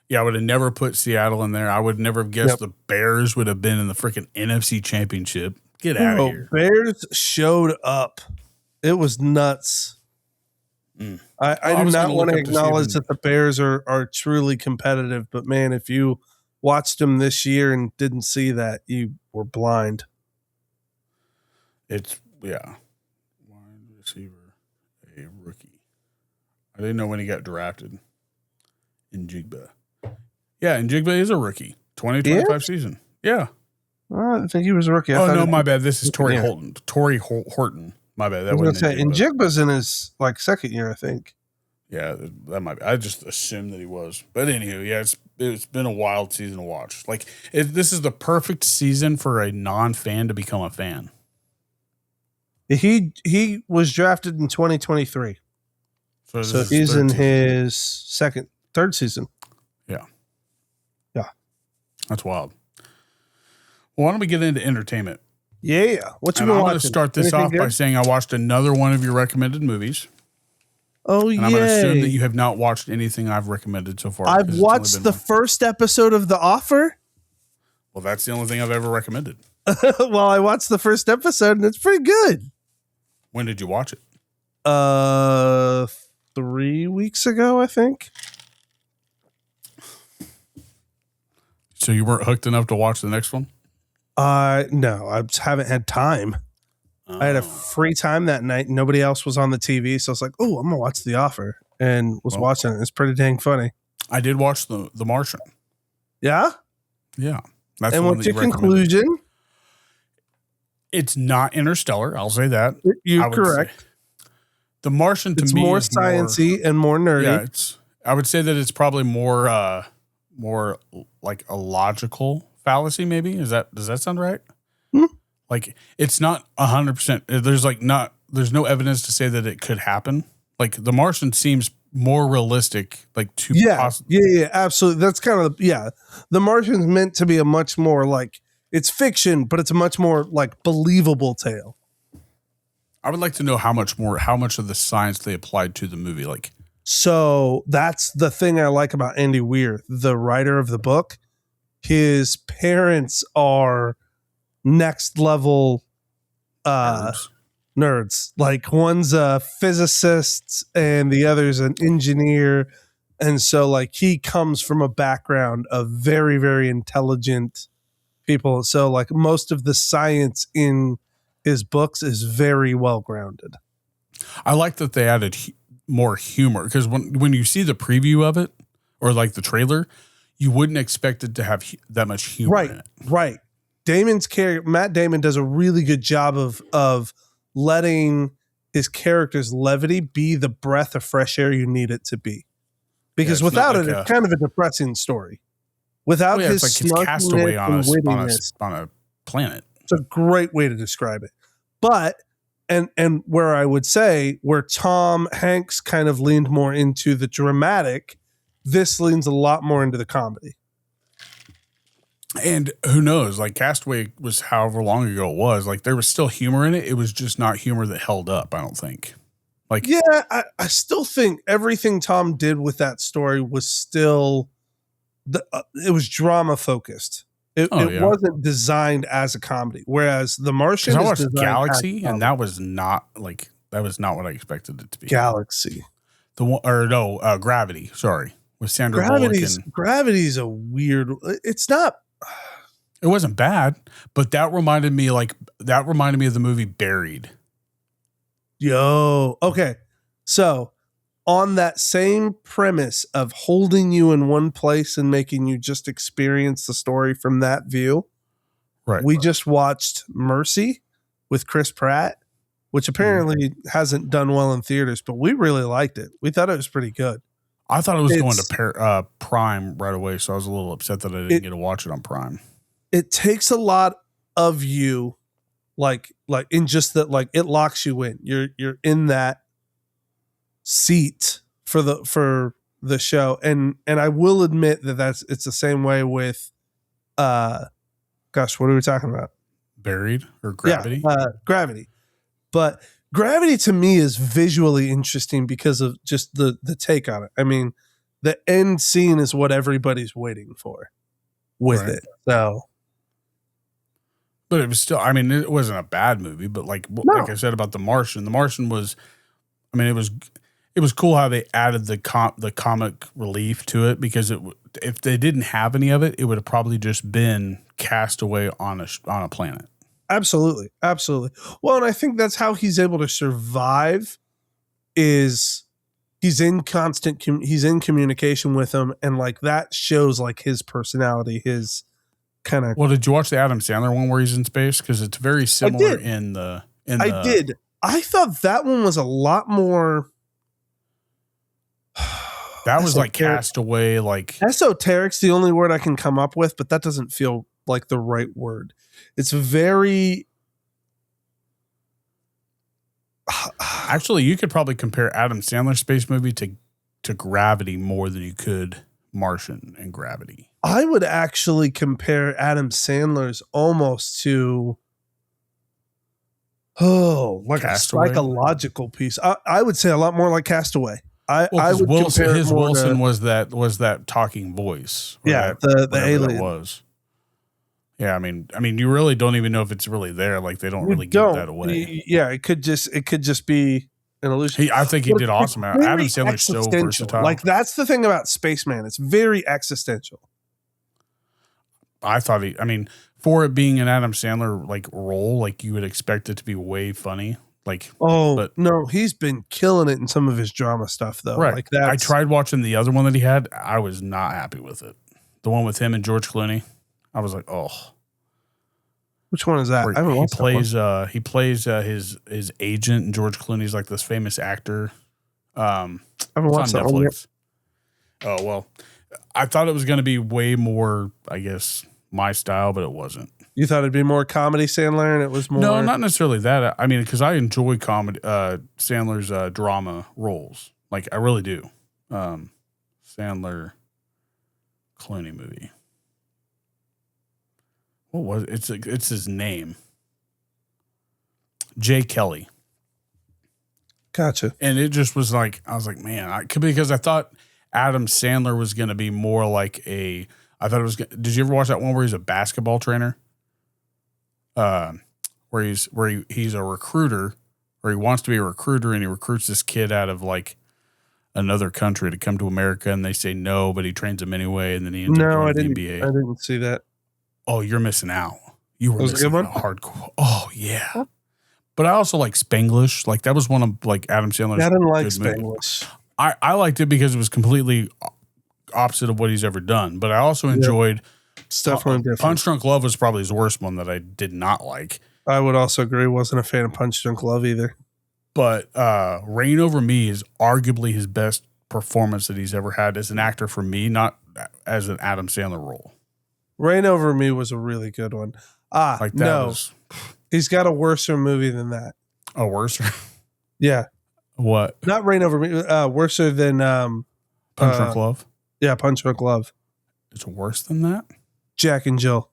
Yeah, I would have never put Seattle in there. I would never have guessed the Bears would have been in the freaking NFC Championship. Get out of here. Bears showed up. It was nuts. I do not want to acknowledge that the Bears are truly competitive, but man, if you watched them this year and didn't see that, you were blind. Wide receiver, a rookie. I didn't know when he got drafted. In Jigba. Yeah, and Jigba is a rookie. 2025 season. Yeah. I didn't think he was a rookie. My bad. This is Torrey Horton. Torrey Horton. My bad. That wasn't say, and Jigba's in his second year, I think. Yeah, that might be. I just assumed that he was. But anywho, yeah, it's been a wild season to watch. This is the perfect season for a non-fan to become a fan. He was drafted in 2023. So he's in his third season. Yeah. Yeah. That's wild. Well, why don't we get into entertainment? Yeah. What you been watching? I'm going to start this off by saying I watched another one of your recommended movies. Oh, and I'm going to assume that you have not watched anything I've recommended so far. I've watched the first episode of The Offer. Well, that's the only thing I've ever recommended. Well, I watched the first episode and it's pretty good. When did you watch it? 3 weeks ago, I think. So you weren't hooked enough to watch the next one? No, I just haven't had time. I had a free time that night. Nobody else was on the TV. So I was like, oh, I'm going to watch The Offer. And was watching it. It's pretty dang funny. I did watch The Martian. Yeah? Yeah. That's and what's your conclusion? It's not Interstellar. I'll say that. You're correct. The Martian to me is more sciencey and more nerdy. Yeah, I would say that it's probably more like a logical fallacy. Maybe does that sound right? Hmm? Like it's not 100%. There's no evidence to say that it could happen. Like The Martian seems more realistic. Like to yeah, absolutely. That's kind of The Martian's meant to be a much more like it's fiction, but it's a much more like believable tale. I would like to know how much of the science they applied to the movie. Like, so that's the thing I like about Andy Weir, the writer of the book. His parents are next level nerds. Like one's a physicist and the other's an engineer. And so like he comes from a background of very, very intelligent people. So like most of the science in his books is very well grounded. I like that they added more humor because when you see the preview of it or like the trailer, you wouldn't expect it to have that much humor in it. Right. Damon's character, Matt Damon, does a really good job of letting his character's levity be the breath of fresh air you need it to be. Because without it, it's kind of a depressing story. Without his it's Castaway on a planet. It's a great way to describe it. But and where I would say where Tom Hanks kind of leaned more into the dramatic, this leans a lot more into the comedy. And who knows? Like Castaway was however long ago it was. Like there was still humor in it. It was just not humor that held up. I don't think. Like I still think everything Tom did with that story was still it was drama focused. It wasn't designed as a comedy. Whereas The Martian, I watched Galaxy, and that was not what I expected it to be. Galaxy, Gravity. Sorry, with Sandra Bullock. Gravity's a weird. It's not. It wasn't bad, but that reminded me of the movie Buried. Okay. So on that same premise of holding you in one place and making you just experience the story from that view, right? We just watched Mercy with Chris Pratt, which apparently hasn't done well in theaters, but we really liked it. We thought it was pretty good. I thought it was going to Prime right away, so I was a little upset that I didn't get to watch it on Prime. It takes a lot of you, like in just that, like it locks you in. You're in that seat for the show, and I will admit that it's the same way with, gosh, what are we talking about? Buried or Gravity? Yeah, Gravity, but Gravity to me is visually interesting because of just the take on it. I mean, the end scene is what everybody's waiting for with it. So, but it was still, I mean, it wasn't a bad movie, but like I said about The Martian was, I mean, it was cool how they added the comic relief to it because if they didn't have any of it, it would have probably just been Castaway on a planet. Absolutely. Well, and I think that's how he's able to survive is he's in communication with them, and like that shows like his personality, his kind of. Well, did you watch the Adam Sandler one where he's in space? Because it's very similar in the. I did. I thought that one was a lot more. That was like Castaway, like esoteric's the only word I can come up with, but that doesn't feel like the right word. It's very. Actually, you could probably compare Adam Sandler's space movie to Gravity more than you could Martian and Gravity. I would actually compare Adam Sandler's almost to like Castaway? A psychological piece. I would say a lot more like Castaway. I would compare his Wilson was that talking voice. Yeah, the alien was. Yeah, I mean, you really don't even know if it's really there. Like they don't really give that away. Yeah, it could just be an illusion. I think he did awesome. Adam Sandler's so versatile. Like that's the thing about Spaceman. It's very existential. I thought for it being an Adam Sandler like role, like you would expect it to be way funny. Like, but no, he's been killing it in some of his drama stuff though. Right. Like that. I tried watching the other one that he had. I was not happy with it. The one with him and George Clooney. I was like, oh. Which one is that? I haven't watched that one. He plays his agent, and George Clooney's like this famous actor. I haven't watched that one yet. Oh well, I thought it was going to be way more, I guess, my style, but it wasn't. You thought it'd be more comedy Sandler, and it was more. No, not necessarily that. I mean, because I enjoy comedy, Sandler's drama roles. Like, I really do. Sandler Clooney movie. What was it? It's his name. Jay Kelly. Gotcha. And it just was like, I was like, man, because I thought Adam Sandler was going to be more like I thought it was, did you ever watch that one where he's a basketball trainer? Where he's a recruiter, or he wants to be a recruiter, and he recruits this kid out of like another country to come to America, and they say no, but he trains him anyway, and then he ends up going to the NBA. I didn't see that. Oh, you're missing out. You were Was it a missing good out hardcore. Oh yeah. But I also like Spanglish. Like that was one of like Adam Sandler's. I didn't like good movies. Spanglish. I liked it because it was completely opposite of what he's ever done. But I also enjoyed It's definitely different. Punch Drunk Love was probably his worst one that I did not like. I would also agree. Wasn't a fan of Punch Drunk Love either. But Reign Over Me is arguably his best performance that he's ever had as an actor for me, not as an Adam Sandler role. Reign Over Me was a really good one. Like that no. was He's got a worser movie than that. a worse. Yeah. What? Not Reign Over Me. Worser than Punch Drunk Love? Yeah, Punch Drunk Love. It's worse than that? Jack and Jill.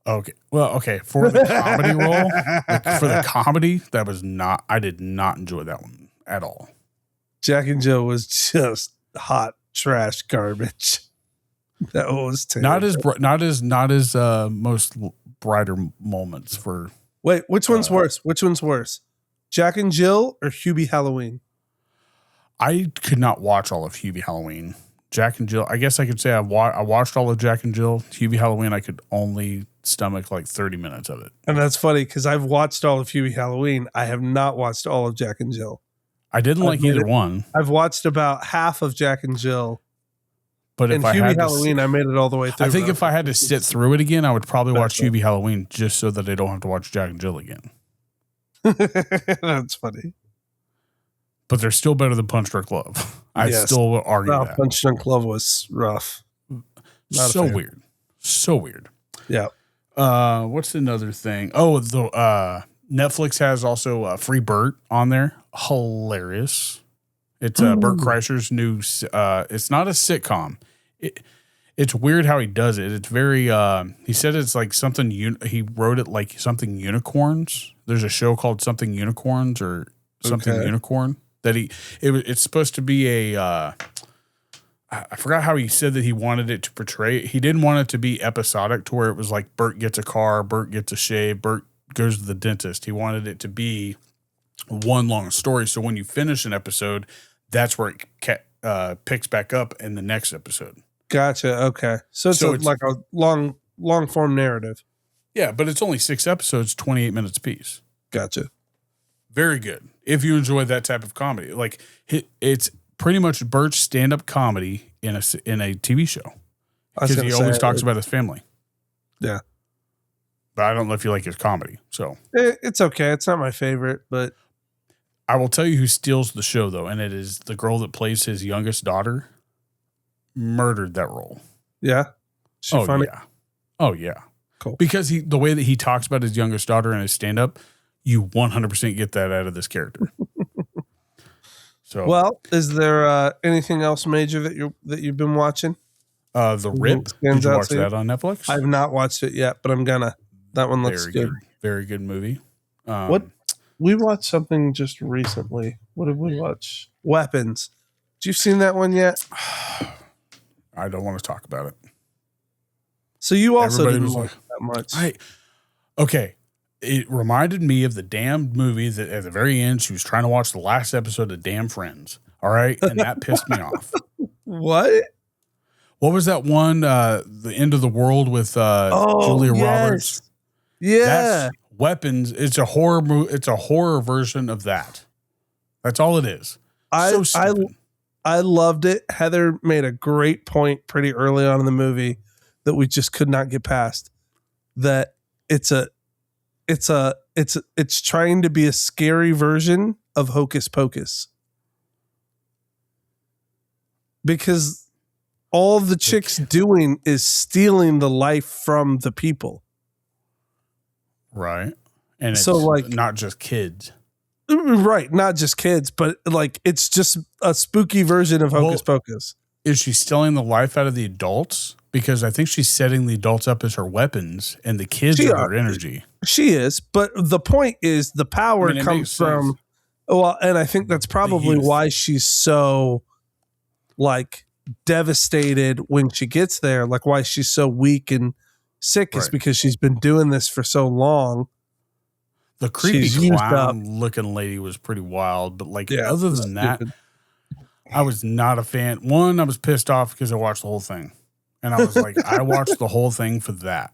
Okay. Well, okay. For the comedy role, like for the comedy, that was not, I did not enjoy that one at all. Jack and Jill was just hot trash garbage. That was terrible. Not as most brighter moments for. Wait, which one's worse? Which one's worse? Jack and Jill or Hubie Halloween? I could not watch all of Hubie Halloween. Jack and Jill, I guess I could say I watched all of Jack and Jill. Hubie Halloween, I could only stomach like 30 minutes of it. And that's funny because I've watched all of Hubie Halloween. I have not watched all of Jack and Jill. I didn't like either one. I've watched about half of Jack and Jill. But if And I Hubie had Halloween, I made it all the way through. I think if I had to sit through it again, I would probably watch That's Hubie Halloween just so that I don't have to watch Jack and Jill again. That's funny. But they're still better than Punch Drunk Love. I Yes. still will argue No, that. Punch Drunk Love was rough. Not a So fan. weird. So weird. Yeah. What's another thing? Oh, the Netflix has also Free Bert on there. Hilarious. It's Bert Kreischer's new. It's not a sitcom. It's weird how he does it. It's very. He said it's like something. He wrote it like something unicorns. There's a show called Something Unicorns or something Okay. unicorn that it's supposed to be a. I forgot how he said that he wanted it to portray. He didn't want it to be episodic to where it was like Bert gets a car, Bert gets a shave, Bert goes to the dentist. He wanted it to be one long story. So when you finish an episode, that's where it picks back up in the next episode. Gotcha. Okay. So it's like a long form narrative. Yeah, but it's only 6 episodes, 28 minutes apiece. Gotcha. Very good. If you enjoy that type of comedy, like it's pretty much Bert's stand-up comedy in a TV show because he always talks about his family. Yeah. But I don't know if you like his comedy. So It's okay. It's not my favorite, but I will tell you who steals the show though, and it is the girl that plays his youngest daughter. Murdered that role. yeah. She funny. Yeah. Oh yeah. Cool. Because the way that he talks about his youngest daughter in his stand-up, you 100% get that out of this character. So Well, is there anything else major that you've been watching? The Rip. Stands Did you out watch to you? that on Netflix? I've not watched it yet, but I'm gonna. That one looks Very good. Very good movie. What we watched something just recently. What did we watch? Weapons. Did you seen that one yet? I don't want to talk about it. So you also Everybody didn't was like that much. Okay. It reminded me of the damn movie that at the very end, she was trying to watch the last episode of Damn Friends. All right. And that pissed me off. What? What was that one? The End of the World with Julia Roberts. Yeah. That's Weapons. It's a horror It's a horror version of that. That's all it is. So stupid. I loved it. Heather made a great point pretty early on in the movie that we just could not get past. That it's trying to be a scary version of Hocus Pocus. Because all the chick's doing is stealing the life from the people. Right. And it's So, like- not just kids. Right, not just kids, but like it's just a spooky version of Hocus Pocus. Is she stealing the life out of the adults? Because I think she's setting the adults up as her weapons and the kids are her energy. She is, but the point is the power it comes makes sense. from, well, and I think that's probably youth. why she's so like devastated when she gets there, like why she's so weak and sick is Right. because she's been doing this for so long. The creepy She's used clown looking lady was pretty wild, but like Yeah, other it's than that, stupid. I was not a fan. One, I was pissed off because I watched the whole thing. And I was like, I watched the whole thing for that.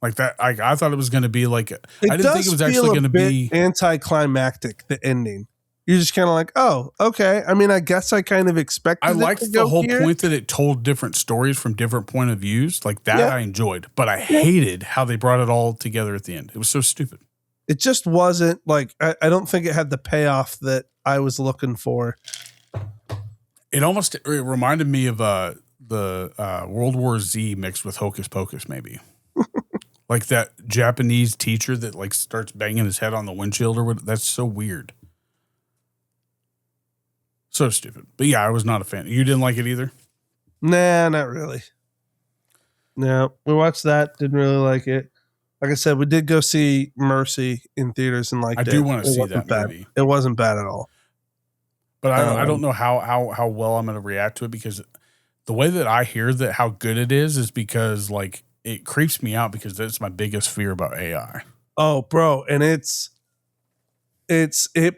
Like that, I thought it was going to be like, I didn't think it was actually going to be anticlimactic, the ending. You're just kind of like, oh, okay. I mean, I guess I kind of expected I it liked to the go whole here. point that it told different stories from different point of views. Like that Yeah. I enjoyed, but I hated how they brought it all together at the end. It was so stupid. It just wasn't like, I don't think it had the payoff that I was looking for. It reminded me of the World War Z mixed with Hocus Pocus, maybe. Like that Japanese teacher that like starts banging his head on the windshield or what. That's so weird. So stupid. But yeah, I was not a fan. You didn't like it either? Nah, not really. No, we watched that. Didn't really like it. Like I said, we did go see Mercy in theaters and liked it. I do want It to see wasn't that bad. movie. It wasn't bad at all. But I don't know how well I'm going to react to it because the way that I hear that how good it is because like it creeps me out because that's my biggest fear about AI. Oh, bro, and it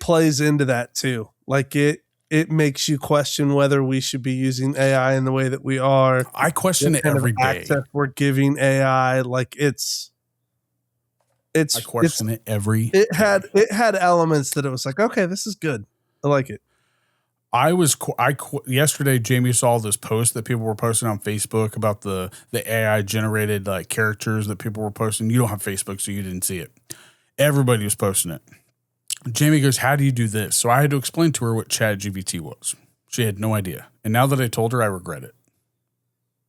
plays into that too. Like it makes you question whether we should be using AI in the way that we are. I question What it kind of every day. access we're giving AI. Like I question it every it had elements that it was like, okay, this is good. I like it. Yesterday, Jamie saw this post that people were posting on Facebook about the AI generated like characters that people were posting. You don't have Facebook, so you didn't see it. Everybody was posting it. Jamie goes, "How do you do this?" So I had to explain to her what ChatGPT was. She had no idea, and now that I told her, I regret it.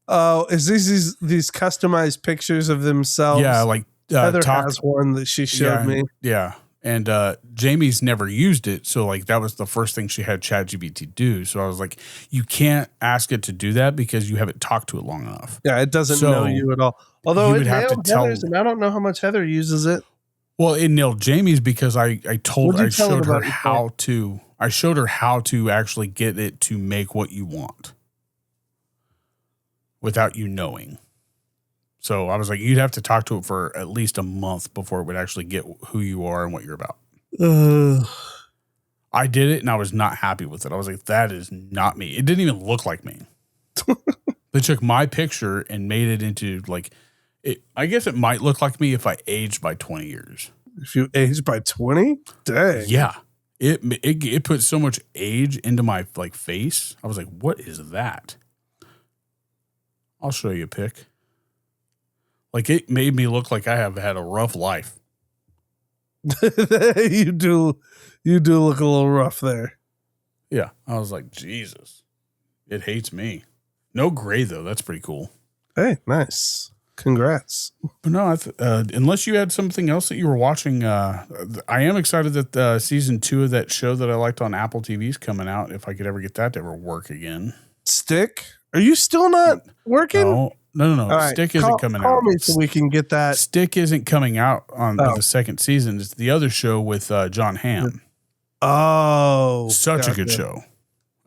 Oh, is these customized pictures of themselves? Yeah, like Heather has one that she showed me. Yeah. And Jamie's never used it. So like that was the first thing she had ChatGPT do. So I was like, you can't ask it to do that because you haven't talked to it long enough. Yeah, it doesn't So know you at all. Although you it would have to nailed tell- Heather's, and I don't know how much Heather uses it. Well, it nailed Jamie's because I What'd you tell showed her her about your how to actually get it to make what you want without you knowing. So I was like, you'd have to talk to it for at least a month before it would actually get who you are and what you're about. I did it and I was not happy with it. I was like, that is not me. It didn't even look like me. They took my picture and made it into like it. I guess it might look like me if I aged by 20 years. If you aged by 20, dang. Yeah. It put so much age into my like face. I was like, what is that? I'll show you a pic. Like it made me look like I have had a rough life. you do look a little rough there. Yeah. I was like, Jesus, it hates me. No gray though. That's pretty cool. Hey, nice. Congrats. But no, unless you had something else that you were watching, I am excited that season 2 of that show that I liked on Apple TV is coming out. If I could ever get that to ever work again. Stick? Are you still not working? No. All right, Stick isn't coming out. Call me so we can get that. Stick isn't coming out on the second season. It's the other show with John Hamm. Oh, Such a good show.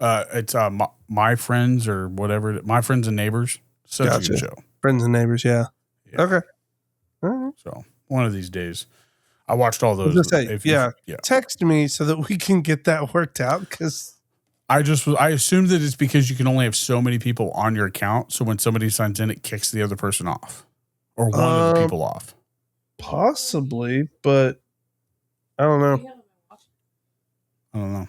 It's My Friends or whatever. My Friends and Neighbors. Such a good show. Friends and Neighbors, yeah. Okay. All right. So one of these days, I watched all those. Yeah. Text me so that we can get that worked out because I assumed that it's because you can only have so many people on your account. So when somebody signs in, it kicks the other person off or one of the people off. Possibly, but I don't know. I don't know.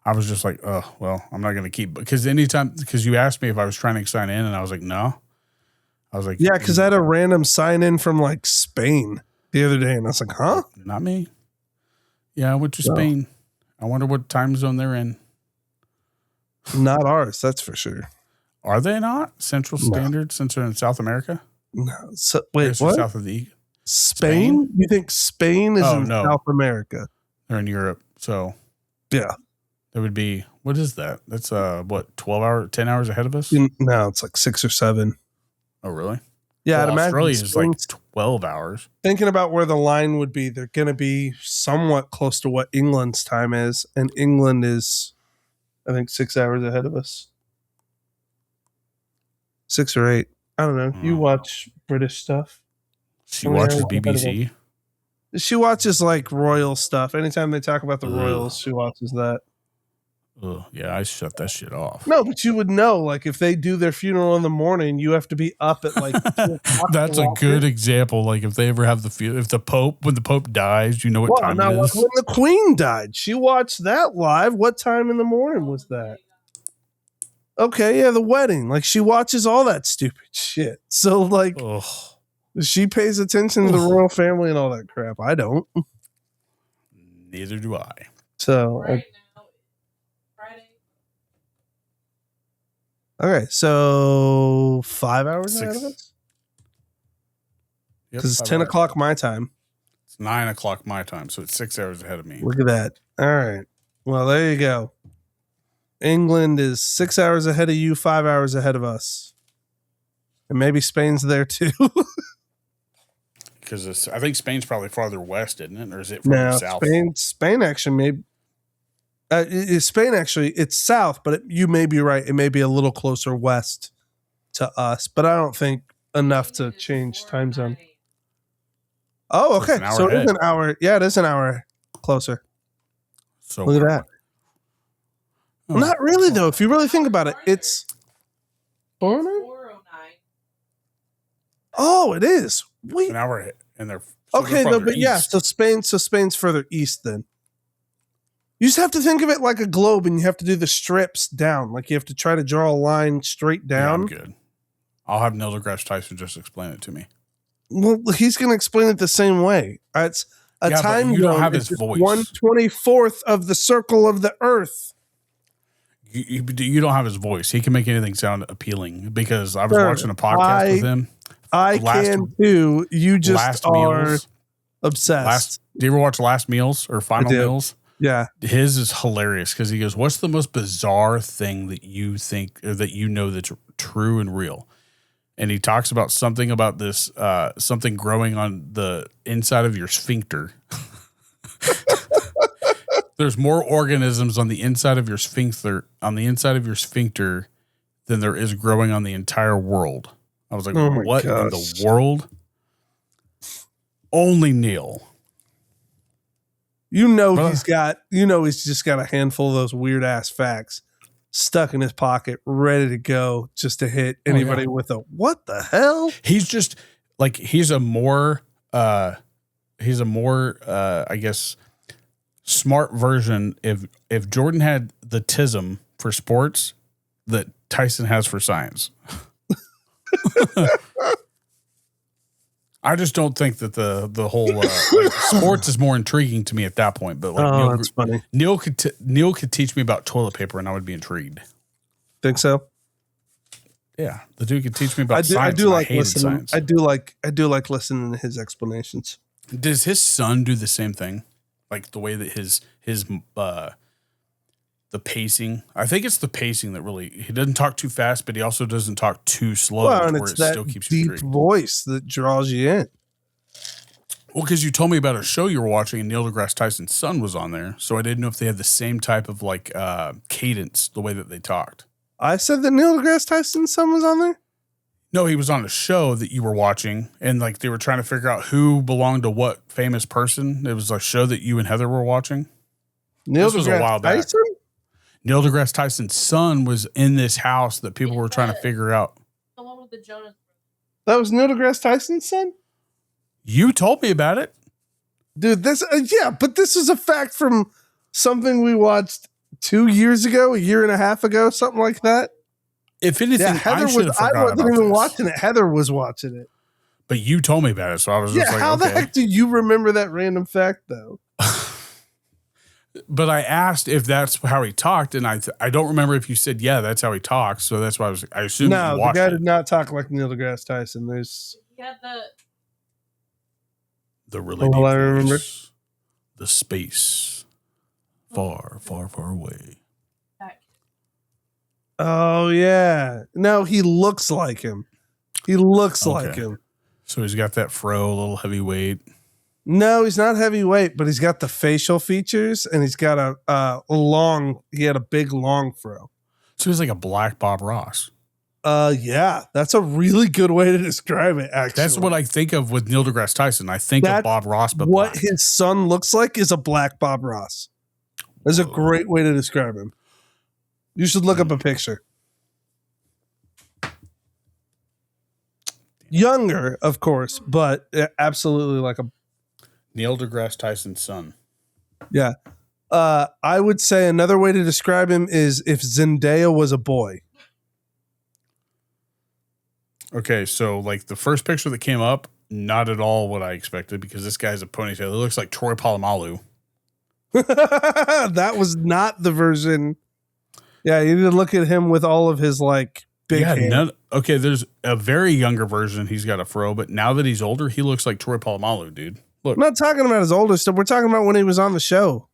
I was just like, oh, well, I'm not going to keep because you asked me if I was trying to sign in and I was like, no. I was like, yeah, because I had a random sign in from like Spain the other day and I was like, huh? Not me. Yeah, I went to Spain. I wonder what time zone they're in. Not ours, that's for sure. Are they not Central Standard since they're in South America? No. So, I wait, guess they're what? South of the Spain? You think Spain is in South America? They're in Europe. So yeah, there would be, what is that? That's 10 hours ahead of us? No, it's like 6 or 7. Oh, really? Yeah, well, I'd imagine Australia is like 12 hours. Thinking about where the line would be, they're going to be somewhat close to what England's time is, and England is, I think, 6 hours ahead of us. 6 or 8. I don't know. You watch British stuff? She watches BBC. She watches like royal stuff. Anytime they talk about the royals, she watches that. Oh, yeah, I shut that shit off. No, but you would know, like, if they do their funeral in the morning, you have to be up at like 2 o'clock. That's a good example. Like, if they ever have when the Pope dies, you know what time it is. When the Queen died, she watched that live. What time in the morning was that? Okay, yeah, the wedding. Like, she watches all that stupid shit. So, like, she pays attention to the royal family and all that crap. I don't. Neither do I. So, Right now, Friday. okay, so 5 hours ahead of us? Because it's 10 o'clock my time. It's 9 o'clock my time, so it's 6 hours ahead of me. Look at that. All right. Well, there you go. England is 6 hours ahead of you, 5 hours ahead of us. And maybe Spain's there too. Because I think Spain's probably farther west, isn't it? Or is it farther south? Spain actually Spain actually, it's south, but you may be right. It may be a little closer west to us, but I don't think enough to change time zone. Oh, okay. So it is an hour. Yeah, it is an hour closer. So look at that. Well, not really, though. If you really think about it, it's 409. Oh, it is. Wait. An hour ahead, and they're okay, though, but yeah. So Spain's further east then. You just have to think of it like a globe, and you have to do the strips down. Like you have to try to draw a line straight down. Yeah, I'm good. I'll have Neil deGrasse Tyson just explain it to me. Well, he's going to explain it the same way. It's a time you zone. don't have his voice. 1/24th of the circle of the Earth. You don't have his voice. He can make anything sound appealing because I was watching a podcast with him. I can too. You just are Meals. obsessed. Do you ever watch Last Meals or Final Meals? Yeah. His is hilarious because he goes, what's the most bizarre thing that you think or that you know that's true and real? And he talks about something about this, something growing on the inside of your sphincter. There's more organisms on the inside of your sphincter, than there is growing on the entire world. I was like, what in the world? Only Neil. He's just got a handful of those weird ass facts stuck in his pocket, ready to go just to hit anybody with a what the hell? He's just like he's a more I guess smart version if Jordan had the tism for sports that Tyson has for science. I just don't think that the whole sports is more intriguing to me at that point. But like that's funny. Neil could teach me about toilet paper, and I would be intrigued. Think so? Yeah, the dude could teach me about science. I do like listening. Science. I do like listening to his explanations. Does his son do the same thing? Like the way that his the pacing. I think it's the pacing that really he doesn't talk too fast, but he also doesn't talk too slow. Well, and it's that still keeps deep you voice that draws you in. Well, because you told me about a show you were watching, and Neil deGrasse Tyson's son was on there, so I didn't know if they had the same type of like cadence, the way that they talked. I said that Neil deGrasse Tyson's son was on there. No, he was on a show that you were watching, and like they were trying to figure out who belonged to what famous person. It was a show that you and Heather were watching. This was a while back. Tyson? Neil deGrasse Tyson's son was in this house that people were trying to figure out. The one with the Jonas. That was Neil deGrasse Tyson's son? You told me about it. Dude, but this is a fact from something we watched 2 years ago, a year and a half ago, something like that. If anything, Heather I wasn't even watching it. Heather was watching it. But you told me about it, so I was just like, how the heck do you remember that random fact, though? But I asked if that's how he talked, and I don't remember if you said, yeah, that's how he talks. So that's why I assumed No, you the watched guy it. did not talk like Neil deGrasse Tyson. There's He had The really Oh, deep I remember. voice. The space. Far, far, far away. that. Oh yeah. No, he looks like him. He looks like Okay. him. So he's got that fro, a little heavyweight. No, he's not heavyweight, but he's got the facial features and he's got he had a big long fro. So he's like a black Bob Ross. Yeah, that's a really good way to describe it, actually. That's what I think of with Neil deGrasse Tyson. I think That's of Bob Ross, but what black. his son looks like is a black Bob Ross. That's a Whoa. great way to describe him. You should look up a picture. Younger, of course, but absolutely like a Neil deGrasse Tyson's son. yeah. I would say another way to describe him is if Zendaya was a boy. Okay, so like the first picture that came up, not at all what I expected because this guy's a ponytail. It looks like Troy Polamalu. That was not the version. Yeah, you need to look at him with all of his like big hair. Okay, there's a very younger version. He's got a fro, but now that he's older, he looks like Troy Polamalu, dude. Look. I'm not talking about his older stuff. We're talking about when he was on the show.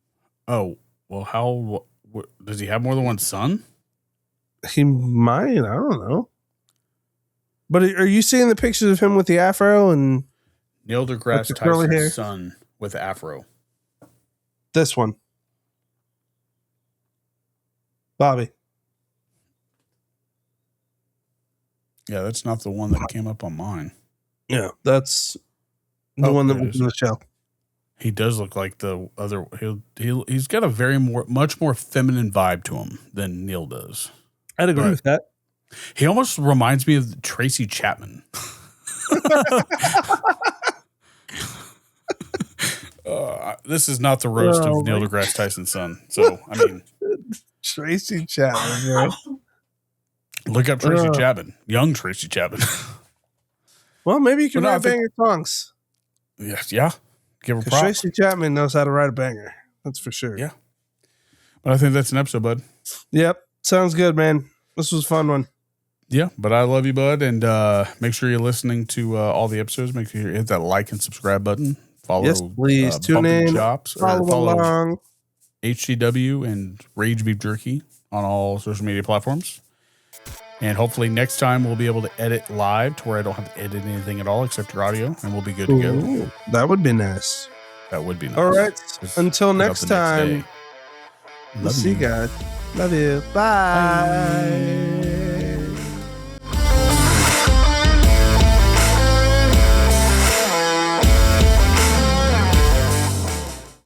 Oh, well, what, does he have more than one son? He might. I don't know. But are you seeing the pictures of him with the afro and Neil With deGrasse the curly hair? Tyson's son with afro. this one? Bobby. Yeah, that's not the one that came up on mine. Yeah, that's the Oh, one that there it was is. in the show. He does look like the other. He's got a much more feminine vibe to him than Neil does. I'd agree Right. with that. He almost reminds me of Tracy Chapman. This is not the roast Oh, of Neil my- deGrasse Tyson's son. So, I mean, Tracy Chapman, bro. look up Tracy Ugh. Chapman, young Tracy Chapman. Well, maybe you can But no, I write think- banger songs. yeah. Give her 'Cause props. Tracy Chapman knows how to write a banger. That's for sure. Yeah. But I think that's an episode, bud. Yep. Sounds good, man. This was a fun one. Yeah, but I love you, bud, and make sure you're listening to all the episodes. Make sure you hit that like and subscribe button. Follow, Yes, please. Tune Pumpkin in. Chops, or Follow follow along. HCW and Rage Beef Jerky on all social media platforms. And hopefully next time we'll be able to edit live to where I don't have to edit anything at all except your audio, and we'll be good to go. Ooh, that would be nice. That would be nice. All right. Just Until put out next the time. day. Love See you guys. Love you. Bye. Bye.